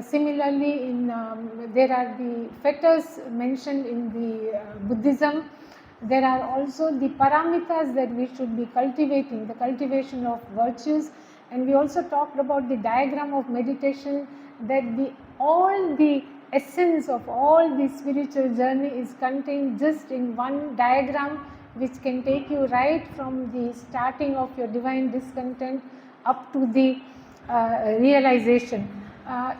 Similarly, there are the fetters mentioned in the Buddhism. There are also the paramitas that we should be cultivating, the cultivation of virtues. And we also talked about the diagram of meditation, that all the essence of all the spiritual journey is contained just in one diagram, which can take you right from the starting of your divine discontent up to the realization.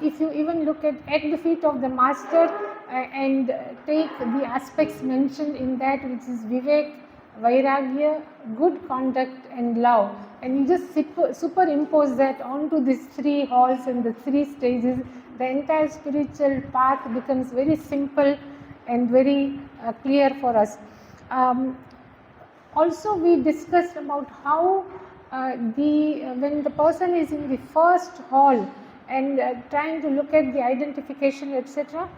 If you even look at the feet of the master and take the aspects mentioned in that, which is Vivek, Vairagya, good conduct and love, and you just superimpose that onto these 3 halls and the 3 stages, the entire spiritual path becomes very simple and very clear for us. Also, we discussed about how when the person is in the first hall and trying to look at the identification, etc.,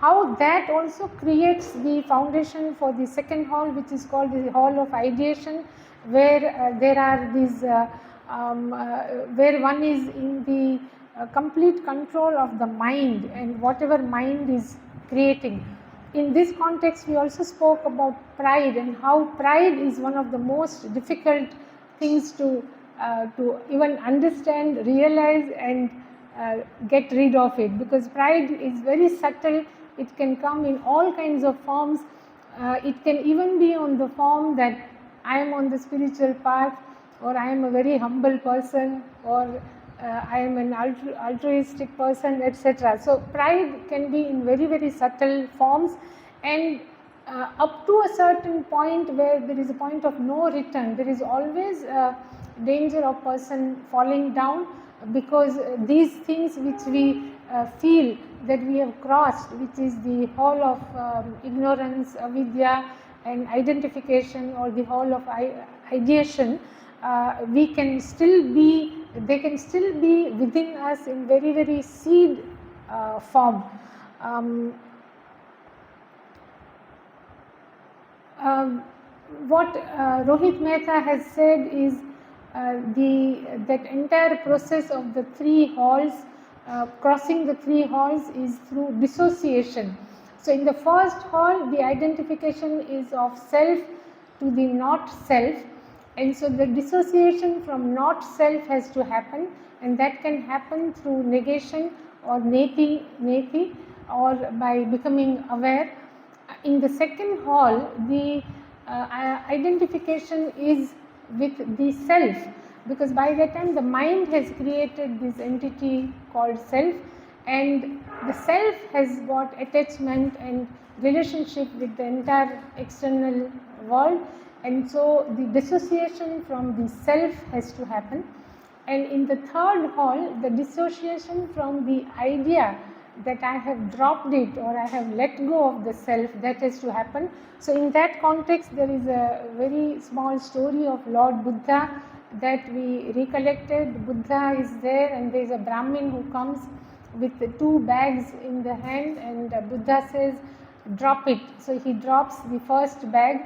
how that also creates the foundation for the second hall, which is called the hall of ideation, where there are these, where one is in the complete control of the mind and whatever mind is creating. In this context, we also spoke about pride, and how pride is one of the most difficult things to even understand, realize, and get rid of it, because pride is very subtle. It can come in all kinds of forms. It can even be on the form that I am on the spiritual path, or I am a very humble person, or I am an altruistic person, etc. So pride can be in very, very subtle forms, and up to a certain point where there is a point of no return, there is always a danger of person falling down, because these things which we feel that we have crossed, which is the hall of ignorance, avidya, and identification, or the hall of ideation, we can still be, they can still be within us in very, very seed form. What Rohit Mehta has said is that entire process of the three halls, crossing the three halls, is through dissociation. So in the first hall, the identification is of self to the not self, and so the dissociation from not self has to happen, and that can happen through negation or neti, or by becoming aware. In the second hall, the identification is with the self, because by that time the mind has created this entity called self, and the self has got attachment and relationship with the entire external world, and so the dissociation from the self has to happen. And in the third hall, the dissociation from the idea that I have dropped it or I have let go of the self, that has to happen. So in that context, there is a very small story of Lord Buddha that we recollected. Buddha is there, and there is a Brahmin who comes with the two bags in the hand, and Buddha says, drop it. So he drops the first bag,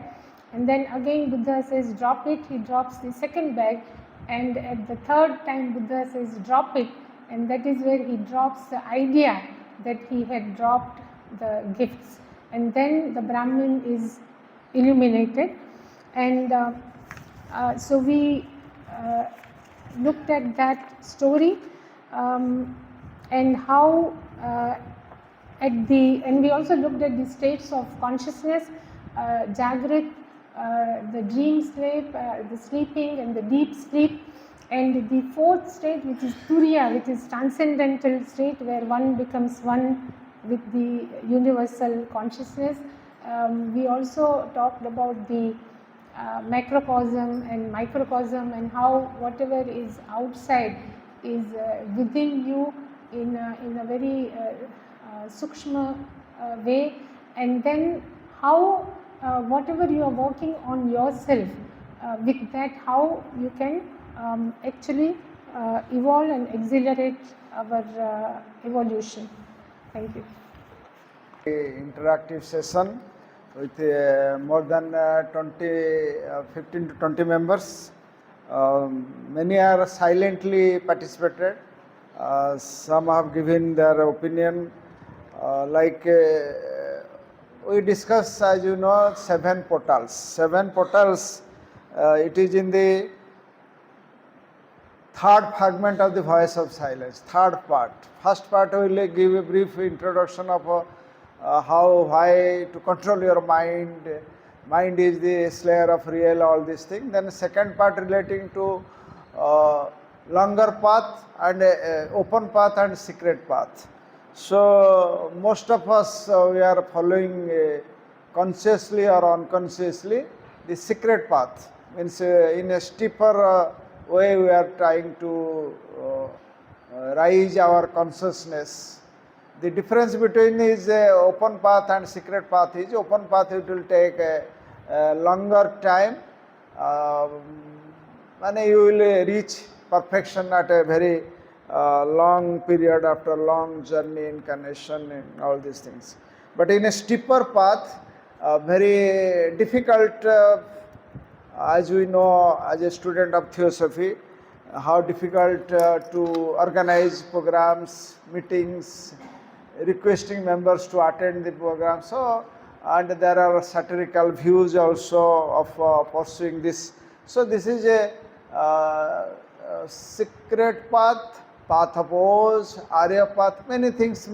and then again Buddha says, drop it. He drops the second bag, and at the third time Buddha says, drop it, and that is where he drops the idea that he had dropped the gifts, and then the Brahmin is illuminated. And so we looked at that story, and how and we also looked at the states of consciousness, Jagrat, the dream sleep, the sleeping and the deep sleep, and the fourth state, which is Turiya, which is transcendental state, where one becomes one with the universal consciousness. We also talked about the macrocosm and microcosm, and how whatever is outside is within you in a very sukshma way, and then how whatever you are working on yourself, with that how you can actually evolve and accelerate our evolution. Thank you. Interactive session with more than 15 to 20 members. Many are silently participated. Some have given their opinion. We discussed, as you know, 7 portals. 7 portals, it is in the third fragment of the voice of silence, third part. First part will give a brief introduction of how, why to control your mind. Mind is the slayer of real, all these things. Then second part relating to longer path and open path and secret path. So most of us we are following consciously or unconsciously the secret path. Means in a steeper way we are trying to rise our consciousness. The difference between is open path and secret path is, open path it will take a longer time, and you will reach perfection at a very long period after long journey, incarnation and all these things. But in a steeper path, very difficult, as we know as a student of theosophy, how difficult to organize programs, meetings, requesting members to attend the program. So, and there are satirical views also of pursuing this. So this is a secret path, path of Oz, Arya path, many things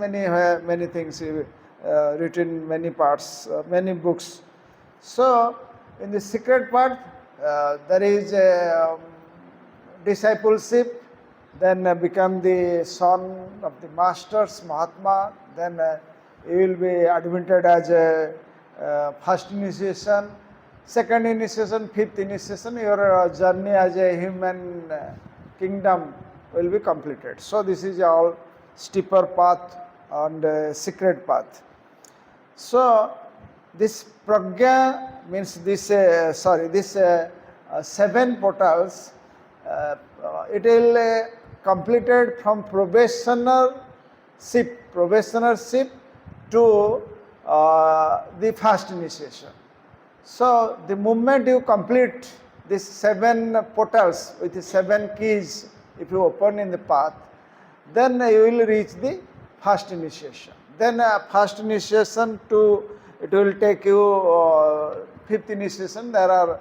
written, many parts, many books. So in the secret part, there is a discipleship, then become the son of the masters, Mahatma, then you will be admitted as a first initiation, second initiation, fifth initiation, your journey as a human kingdom will be completed. So this is all steeper path and secret path. So this pragya means this, this 7 portals, it will completed from probationership to the fast initiation. So the moment you complete these 7 portals with the 7 keys, if you open in the path, then you will reach the fast initiation. Then fast initiation it will take you 5th initiation. There are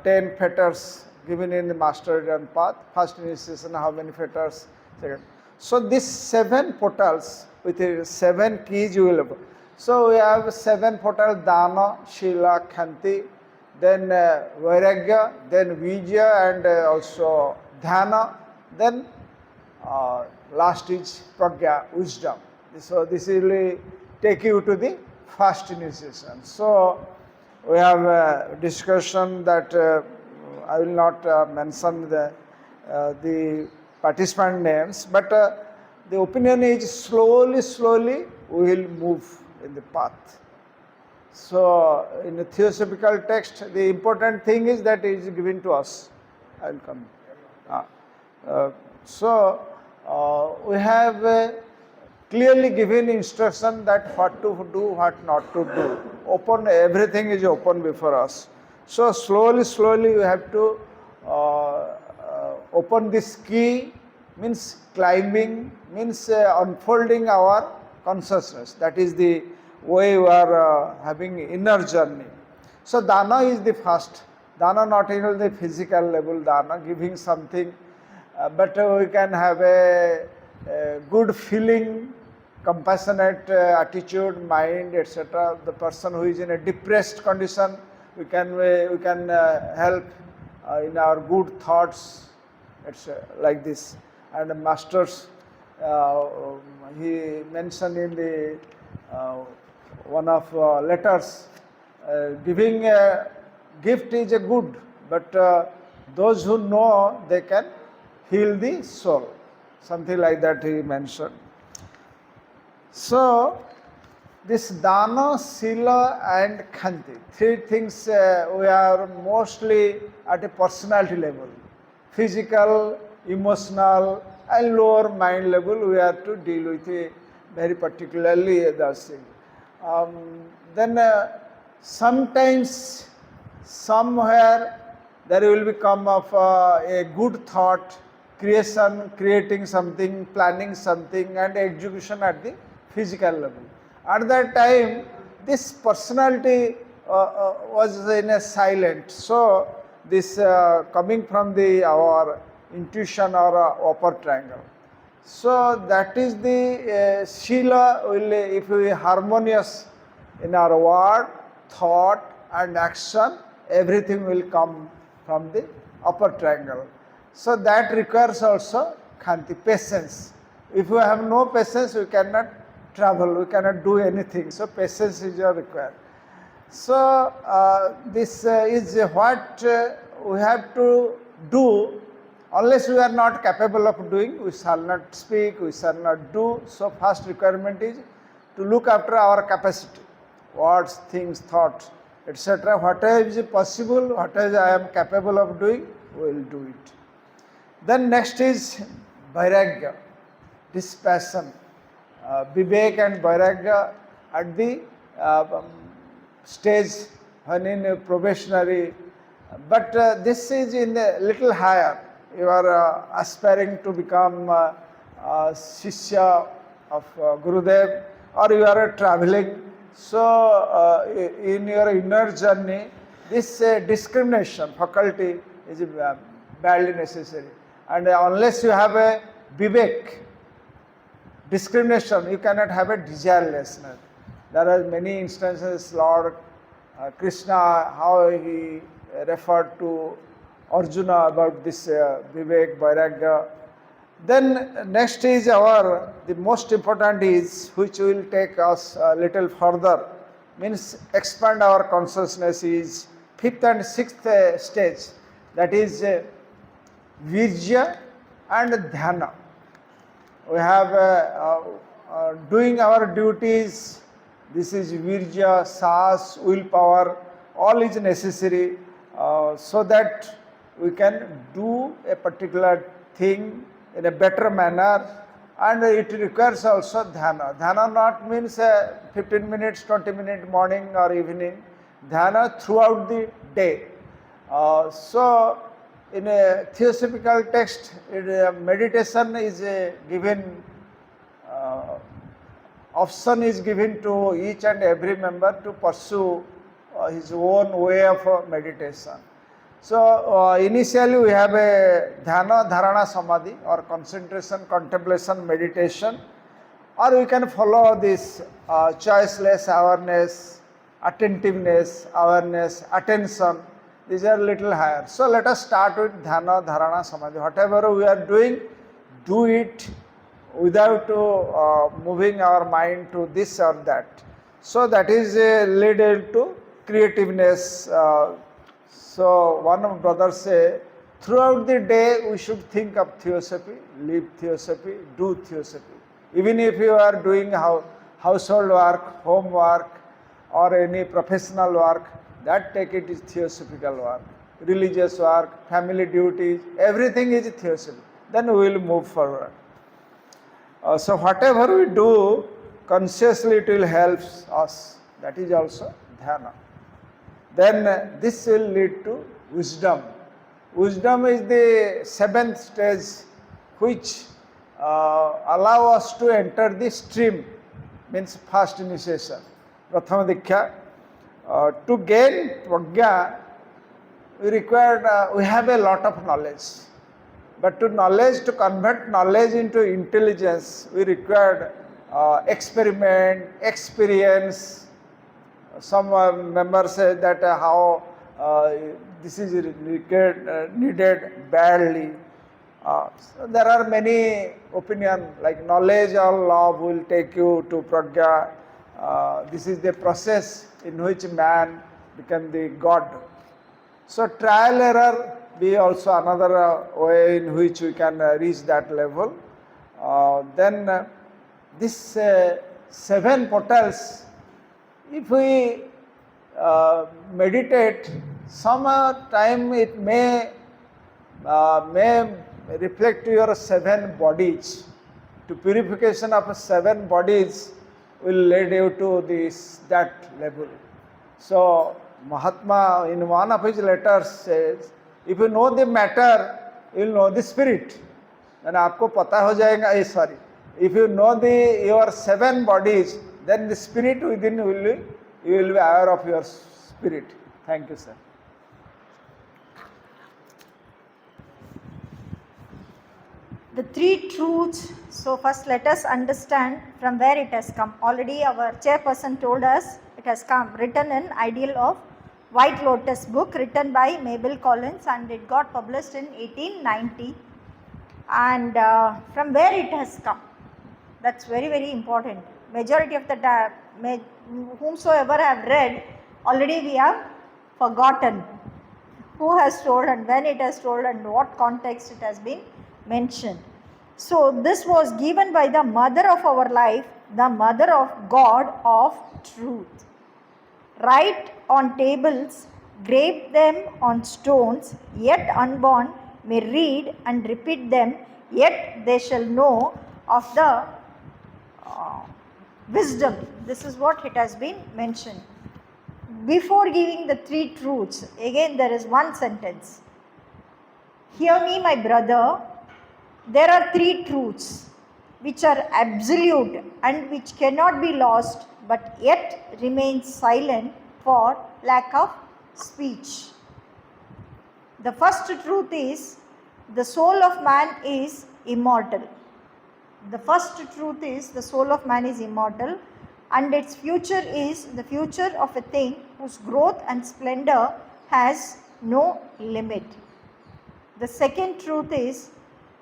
10 fetters given in the master and path. First initiation, how many fetters? Second. So these 7 portals with 7 keys you will have. So we have 7 portals: Dana, Shila, Khanti, then Vairagya, then Vijaya, and also Dhyana, then last is Pragya, wisdom. So this will take you to the first initiation. So we have a discussion that I will not mention the participant names, but the opinion is slowly we will move in the path. So in the theosophical text, the important thing is that it is given to us. I will come. We have clearly given instruction that what to do, what not to do. Open, everything is open before us. So slowly we have to open this key, means climbing, means unfolding our consciousness. That is the way we are having inner journey. So dana is the first. Dana not only the physical level dana, giving something, but we can have a good feeling, compassionate attitude, mind, etc. The person who is in a depressed condition, we can help in our good thoughts, etc. Like this. And the masters, he mentioned in the one of letters, giving a gift is a good, but those who know, they can heal the soul. Something like that he mentioned. So this Dana, Sila and Khanti, 3 things we are mostly at a personality level. Physical, emotional and lower mind level we have to deal with very particularly those things. Then sometimes, somewhere there will become of a good thought, creating something, planning something and execution at the physical level. At that time, this personality was in a silent. So this coming from our intuition or upper triangle. So that is the Shila will, if we are harmonious in our word, thought and action, everything will come from the upper triangle. So that requires also Khanti, patience. If we have no patience, we cannot travel, we cannot do anything. So patience is required. So this is what we have to do. Unless we are not capable of doing, we shall not speak, we shall not do. So first requirement is to look after our capacity, words, things, thoughts, etc. Whatever is possible, whatever I am capable of doing, we will do it. Then next is Vairagya, dispassion. Vivek and Vairagya at the stage when in probationary, but this is in a little higher. You are aspiring to become Shishya of Gurudev, or you are traveling. So in your inner journey, this discrimination faculty is badly necessary. And unless you have a Vivek, discrimination, you cannot have a desirelessness. There are many instances, Lord Krishna, how he referred to Arjuna about this Vivek, Vairagya. Then next is the most important is, which will take us a little further, means expand our consciousness, is 5th and 6th stage, that is Virya and Dhyana. We have doing our duties, This is virya, sahas, willpower, all is necessary so that we can do a particular thing in a better manner, and it requires also dhyana. Dhyana not means 15 minutes, 20 minutes morning or evening, dhyana throughout the day. So in a theosophical text, meditation is given, option is given to each and every member to pursue his own way of meditation. So initially we have a dhyana, dharana, samadhi, or concentration, contemplation, meditation, or we can follow this choiceless awareness, attentiveness, awareness, attention. These are little higher. So let us start with dhyana, dharana, samadhi. Whatever we are doing, do it without moving our mind to this or that. So that is lead to creativeness. So one of brothers say, throughout the day we should think of theosophy, live theosophy, do theosophy. Even if you are doing household work, homework, or any professional work, that take it is theosophical work. Religious work, family duties, everything is theosophy. Then we will move forward. So whatever we do, consciously it will help us. That is also dhyana. Then this will lead to wisdom. Wisdom is the seventh stage which allow us to enter the stream, means first initiation, prathama diksha. To gain prajna, we have a lot of knowledge. But to convert knowledge into intelligence, we required experiment, experience. Some members say that how this is needed badly. So there are many opinions, like knowledge or love will take you to prajna. This is the process in which man become the God. So trial error be also another way in which we can reach that level. Then this 7 portals, if we meditate, some time it may reflect your 7 bodies. To purification of 7 bodies will lead you to that level. So Mahatma in one of his letters says, if you know the matter, you will know the spirit. Then आपको पता हो जाएगा, sorry. If you know your 7 bodies, then the spirit within you will be aware of your spirit. Thank you, sir. The 3 truths. So first let us understand from where it has come. Already our chairperson told us it has come, written in Ideal of White Lotus book, written by Mabel Collins, and it got published in 1890. And from where it has come, that's very, very important. Majority of the whomsoever have read, already we have forgotten who has told and when it has told and what context it has been mentioned. So this was given by the mother of our life, the mother of God of truth. Write on tables, grave them on stones, yet unborn may read and repeat them, yet they shall know of the wisdom. This is what it has been mentioned. Before giving the 3 truths, again there is one sentence. Hear me, my brother, there are 3 truths which are absolute and which cannot be lost, but yet remain silent for lack of speech. The first truth is the soul of man is immortal. The first truth is the soul of man is immortal, and its future is the future of a thing whose growth and splendor has no limit. The second truth is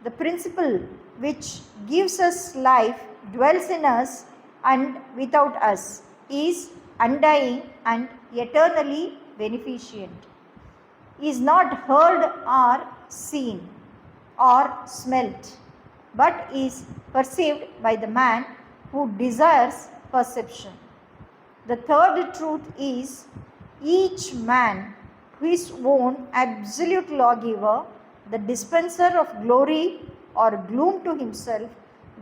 the principle which gives us life, dwells in us and without us, is undying and eternally beneficent, is not heard or seen or smelt, but is perceived by the man who desires perception. The third truth is each man his own absolute lawgiver, the dispenser of glory or gloom to himself,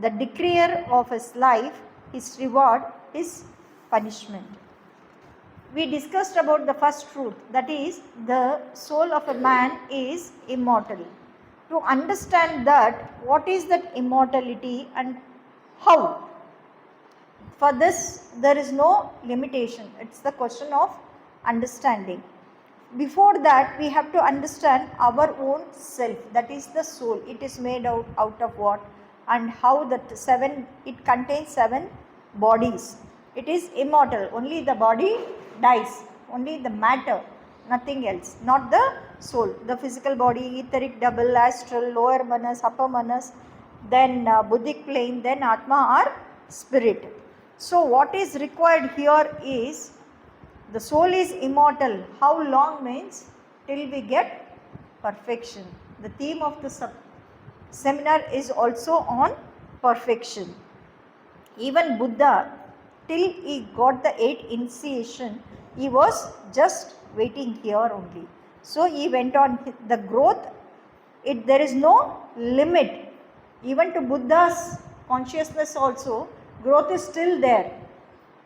the decreer of his life, his reward, his punishment. We discussed about the first truth, that is, the soul of a man is immortal. To understand that, what is that immortality and how? For this, there is no limitation. It's the question of understanding. Before that, we have to understand our own self, that is the soul. It is made out of what? And how that it contains 7 bodies. It is immortal. Only the body dies. Only the matter, nothing else. Not the soul. The physical body, etheric, double, astral, lower manas, upper manas, then buddhic plane, then atma or spirit. So what is required here is, the soul is immortal. How long means? Till we get perfection. The theme of the seminar is also on perfection. Even Buddha, till he got the 8th initiation, he was just waiting here only. So he went on the growth. There is no limit. Even to Buddha's consciousness also, growth is still there.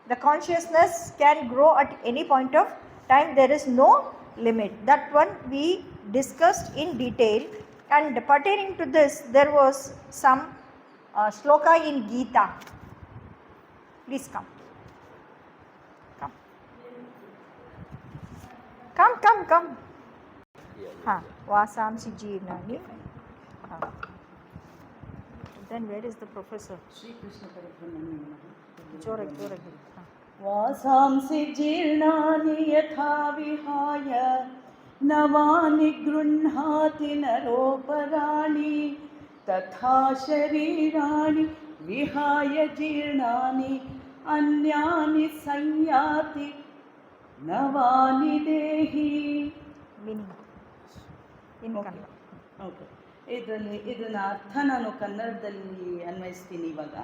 The consciousness can grow at any point of time. There is no limit. That one we discussed in detail. And pertaining to this, there was some shloka in Gita. Please come. Come. Vasamsi Jirnani. Then where is the professor? Sri Krishna Parabrahmani. Jorag. वासांसि जीर्णानि यथा विहाय नवानि गृह्णाति नरोपराणि तथा शरीराणि विहाय जीर्णानि अन्यानि संयाति नवानि देहि. Okay, ಇದನ್ನ ಅರ್ಥ ನಾನು ಕನ್ನಡದಲ್ಲಿ ಅನ್ವಯಿಸ್ತೀನಿ ಇವಾಗ.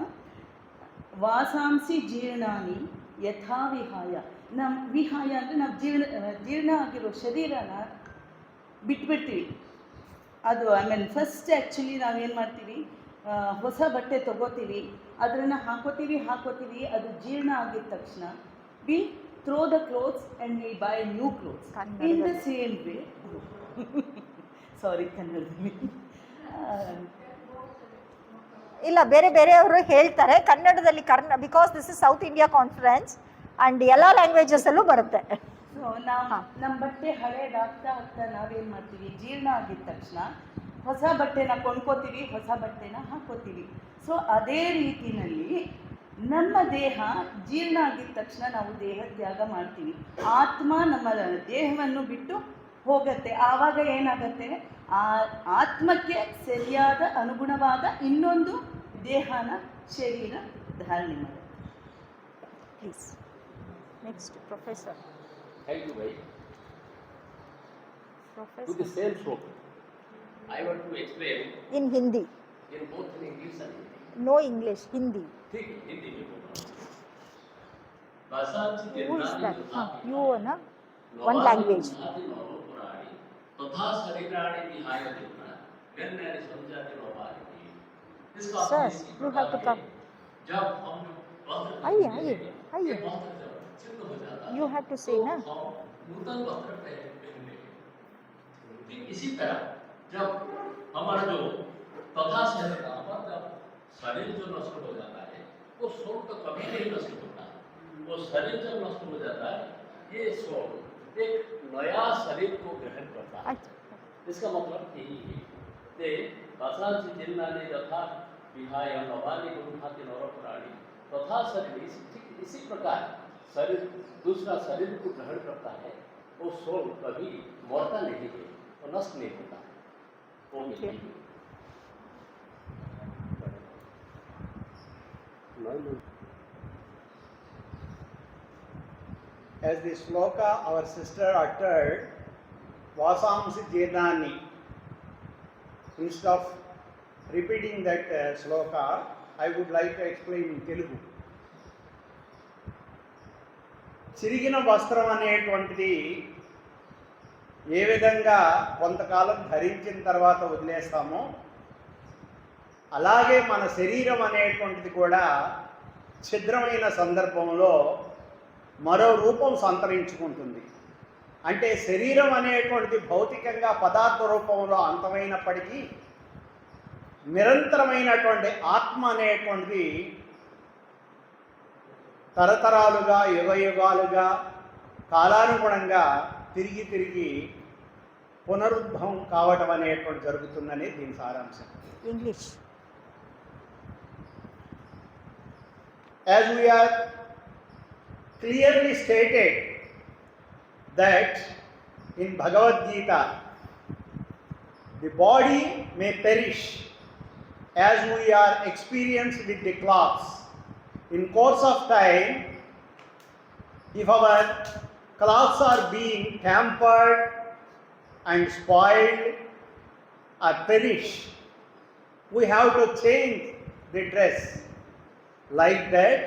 ವಾಸಾಂಸಿ ಜೀರ್ಣಾನಿ ಯಥಾ ವಿಹಾಯ. ವಿಹಾಯ ಅಂದರೆ ನಾವು ಜೀರ್ಣ ಆಗಿರೋ ಶರೀರನ ಬಿಟ್ಬಿಡ್ತೀವಿ. ಅದು ಫಸ್ಟ್ ಆ್ಯಕ್ಚುಲಿ ನಾವೇನು ಮಾಡ್ತೀವಿ, ಹೊಸ ಬಟ್ಟೆ ತೊಗೋತೀವಿ, ಅದನ್ನು ಹಾಕೋತೀವಿ, ಅದು ಜೀರ್ಣ ಆಗಿದ ತಕ್ಷಣ we throw the clothes and we buy new clothes. In the same way, sorry ಕನ್ನಡದಲ್ಲಿ ಇಲ್ಲ, ಬೇರೆಯವರು ಹೇಳ್ತಾರೆ ಕನ್ನಡದಲ್ಲಿ. Because this is South India conference and ಎಲ್ಲ ಲ್ಯಾಂಗ್ವೇಜಸ್ ಅಲ್ಲೂ ಬರುತ್ತೆ. ಸೊ ನಮ್ಮ ಬಟ್ಟೆ ಹಳೇದಾಗ್ತಾ ನಾವೇನು ಮಾಡ್ತೀವಿ, ಜೀರ್ಣ ಆಗಿದ ತಕ್ಷಣ ಹೊಸ ಬಟ್ಟೆನ ಕೊಂಡ್ಕೋತೀವಿ, ಹೊಸ ಬಟ್ಟೆನ ಹಾಕೋತೀವಿ. ಸೊ ಅದೇ ರೀತಿಯಲ್ಲಿ ನಮ್ಮ ದೇಹ ಜೀರ್ಣ ಆಗಿದ ತಕ್ಷಣ ನಾವು ದೇಹ ತ್ಯಾಗ ಮಾಡ್ತೀವಿ. ಆತ್ಮ ನಮ್ಮ ದೇಹವನ್ನು ಬಿಟ್ಟು ಹೋಗುತ್ತೆ. ಆವಾಗ ಏನಾಗುತ್ತೆ, ಆ ಆತ್ಮಕ್ಕೆ ಸರಿಯಾದ ಅನುಗುಣವಾದ ಇನ್ನೊಂದು ದೇಹನ ಶರೀರ ಧಾರಣೆ ಮಾಡುತ್ತೆ. Please next professor. Thank you, bhai. Professor. To the same sloka, I want to explain In Hindi. in both in English and Hindi. No English, Hindi. ठीक है, हिंदी में बोल रहा हूँ. वासांसि Who is जीर्णानि that? यथा You विहाय na? One language. नवानि नरोपराणि तथा शरीराणि विहाय जीर्णानि अन्यानि संयाति नवानि. इसका Sir, अर्थ इसी you have to प्रकार come. है, जब हम वस्त्र आइए. ये वस्त्र जब छिन्न हो जाता है, You have to say तो ना. हम नूतन वस्त्र पहनने हैं. ठीक इसी तरह जब हमारा जो तथा शरीर हमारा जब शरीर जो नष्ट हो जाता है, वो सोल तो कभी नहीं नष्ट होता. वो शरीर जब नष्ट हो जाता है, ये सोल एक नया शरीर को ग्रहण करता है. इसका मतलब यही है कि वासांसि जीर्णानि यथा विहाय नवानि गृह्णाति नरोपराणि तथा शरीर. ठीक इसी प्रकार शरीर दूसरा शरीर को ग्रहण करता है. वो सोल कभी मरता नहीं है, वो नष्ट नहीं होता. वो As the sloka our sister uttered, Vasamsi Jirnani, instead of repeating that sloka, I would like to explain in Telugu. చిరిగిన వస్త్రం అనేటువంటిది ఏ విధంగా కొంతకాలం ధరించిన తర్వాత వదిలేస్తామో అలాగే మన శరీరం అనేటువంటిది కూడా ఛిద్రమైన సందర్భంలో మరో రూపం సంతరించుకుంటుంది. అంటే శరీరం అనేటువంటిది భౌతికంగా పదార్థ రూపంలో అంతమైనప్పటికీ నిరంతరమైనటువంటి ఆత్మ అనేటువంటిది తరతరాలుగా యుగయుగాలుగా కాలానుగుణంగా తిరిగి తిరిగి పునరుద్భవం కావటం అనేటువంటి జరుగుతుందని దీని సారాంశం. English. As we are clearly stated that in Bhagavad Gita, the body may perish as we are experienced with the clothes. In course of time, if our clothes are being tampered and spoiled or perish, we have to change the dress. Like that,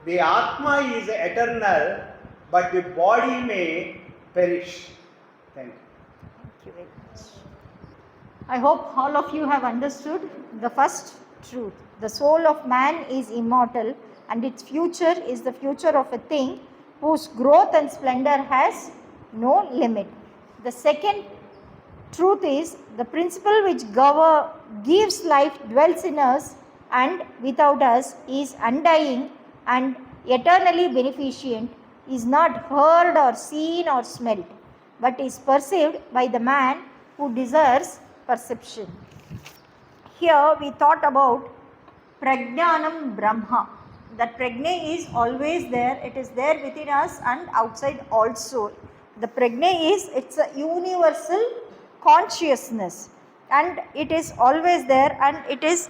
the Atma is eternal, but the body may perish. Thank you. Thank you very much. I hope all of you have understood the first truth. The soul of man is immortal and its future is the future of a thing whose growth and splendor has no limit. The second truth is the principle which gives life dwells in us and without us, is undying and eternally beneficent, is not heard or seen or smelt, but is perceived by the man who desires perception. Here we thought about Prajnanam Brahma. That prajna is always there, it is there within us and outside also. The prajna is, it's a universal consciousness and it is always there and it is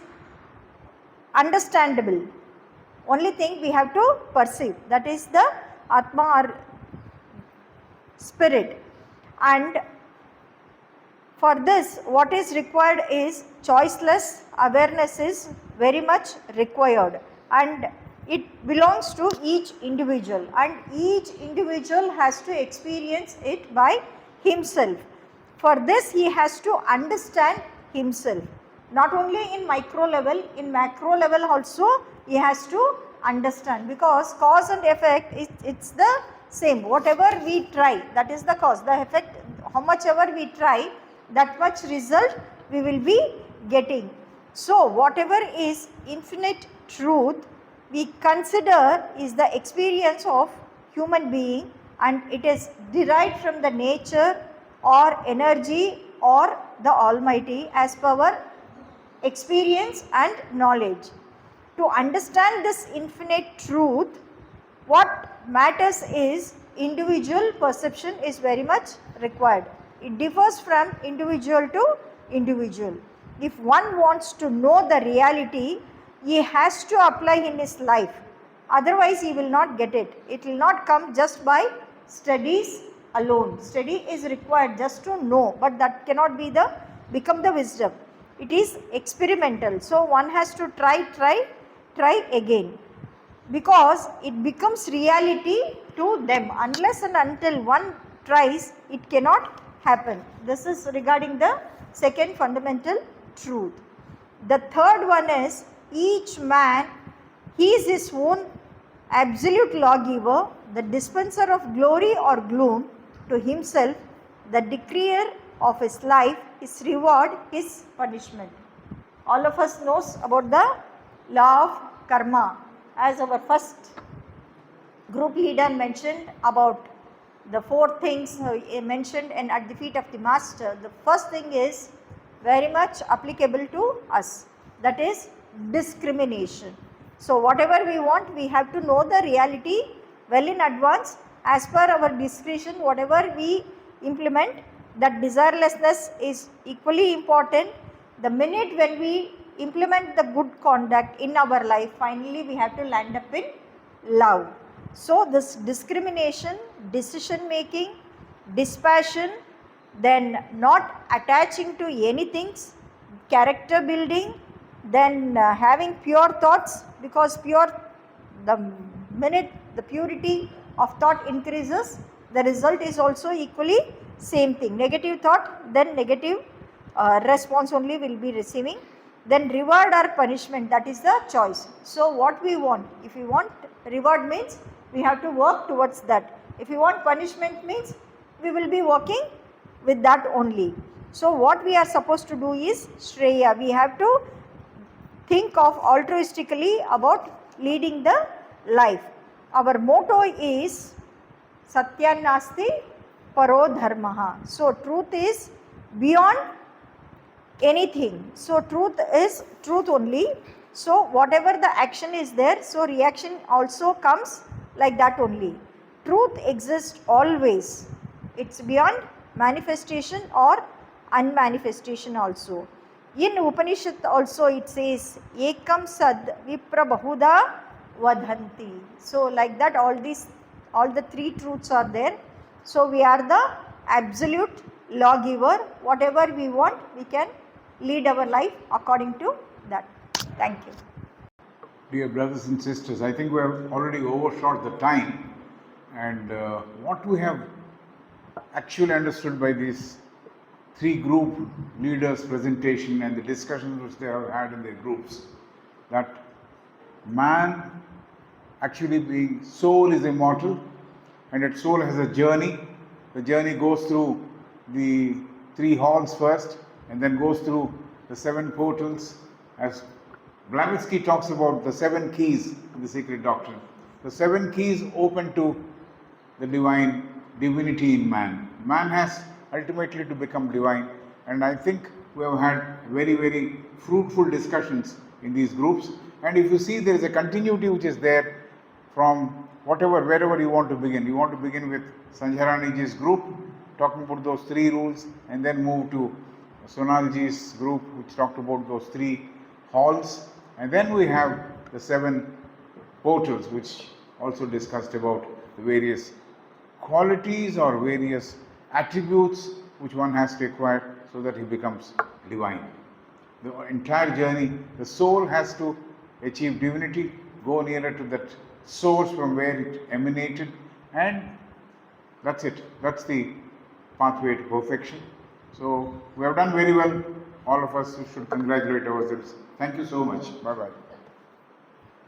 understandable. Only thing we have to perceive, that is the Atma or spirit. And for this what is required is choiceless awareness is very much required, and it belongs to each individual and each individual has to experience it by himself. For this he has to understand himself, not only in micro level, in macro level also he has to understand, because cause and effect it's the same. Whatever we try, that is the cause. The effect, how much ever we try, that much result we will be getting. So whatever is infinite truth we consider is the experience of human being, and it is derived from the nature or energy or the Almighty as per our experience and knowledge. To understand this infinite truth, what matters is individual perception is very much required. It differs from individual to individual. If one wants to know the reality, he has to apply in his life, otherwise he will not get it. It will not come just by studies alone. Study is required just to know, but that cannot be become the wisdom. It is experimental, so one has to try again, because it becomes reality to them. Unless and until one tries, it cannot happen. This is regarding the second fundamental truth. The third one is each man, he is his own absolute lawgiver, the dispenser of glory or gloom to himself, the decreer of his life, his reward, his punishment. All of us knows about the law of karma, as our first group leader mentioned about the four things he mentioned and at the feet of the master. The first thing is very much applicable to us, that is discrimination. So whatever we want, we have to know the reality well in advance. As per our discretion, whatever we implement, that desirelessness is equally important. The minute when we implement the good conduct in our life, finally we have to land up in love. So this discrimination, decision making, dispassion, then not attaching to anything, character building, then having pure thoughts, because the minute the purity of thought increases, the result is also equally same thing. Negative thought, then negative response only will be receiving. Then reward or punishment, that is the choice. So what we want, if we want reward means we have to work towards that. If we want punishment means we will be working with that only. So what we are supposed to do is Shreya, we have to think of altruistically about leading the life. Our motto is Satya Nasti Paro Dharmaha. So truth is beyond anything. So truth is truth only. So whatever the action is there, so reaction also comes like that only. Truth exists always. It's beyond manifestation or unmanifestation also. In Upanishad also it says Ekam Sad Vipra Bahuda Vadhanti. So like that all the three truths are there. So we are the absolute lawgiver. Whatever we want, we can lead our life according to that. Thank you. Dear brothers and sisters, I think we have already overshot the time, and what we have actually understood by these three group leaders' presentation and the discussions which they have had in their groups, that man actually being soul is immortal, and that soul has a journey. The journey goes through the three halls first and then goes through the seven portals, as Blavatsky talks about the seven keys in the Secret Doctrine. The seven keys open to the divinity in man. Man has ultimately to become divine, and I think we have had very, very fruitful discussions in these groups. And if you see, there is a continuity which is there from wherever you want to begin. You want to begin with Sanjharaniji's group talking about those three rules, and then move to Sonalji's group which talked about those three halls, and then we have the seven portals which also discussed about the various qualities or various attributes which one has to acquire so that he becomes divine. The entire journey, the soul has to achieve divinity, go nearer to that source from where it emanated, and that's it. That's the pathway to perfection. So we have done very well. All of us should congratulate ourselves. Thank you so much. Bye-bye.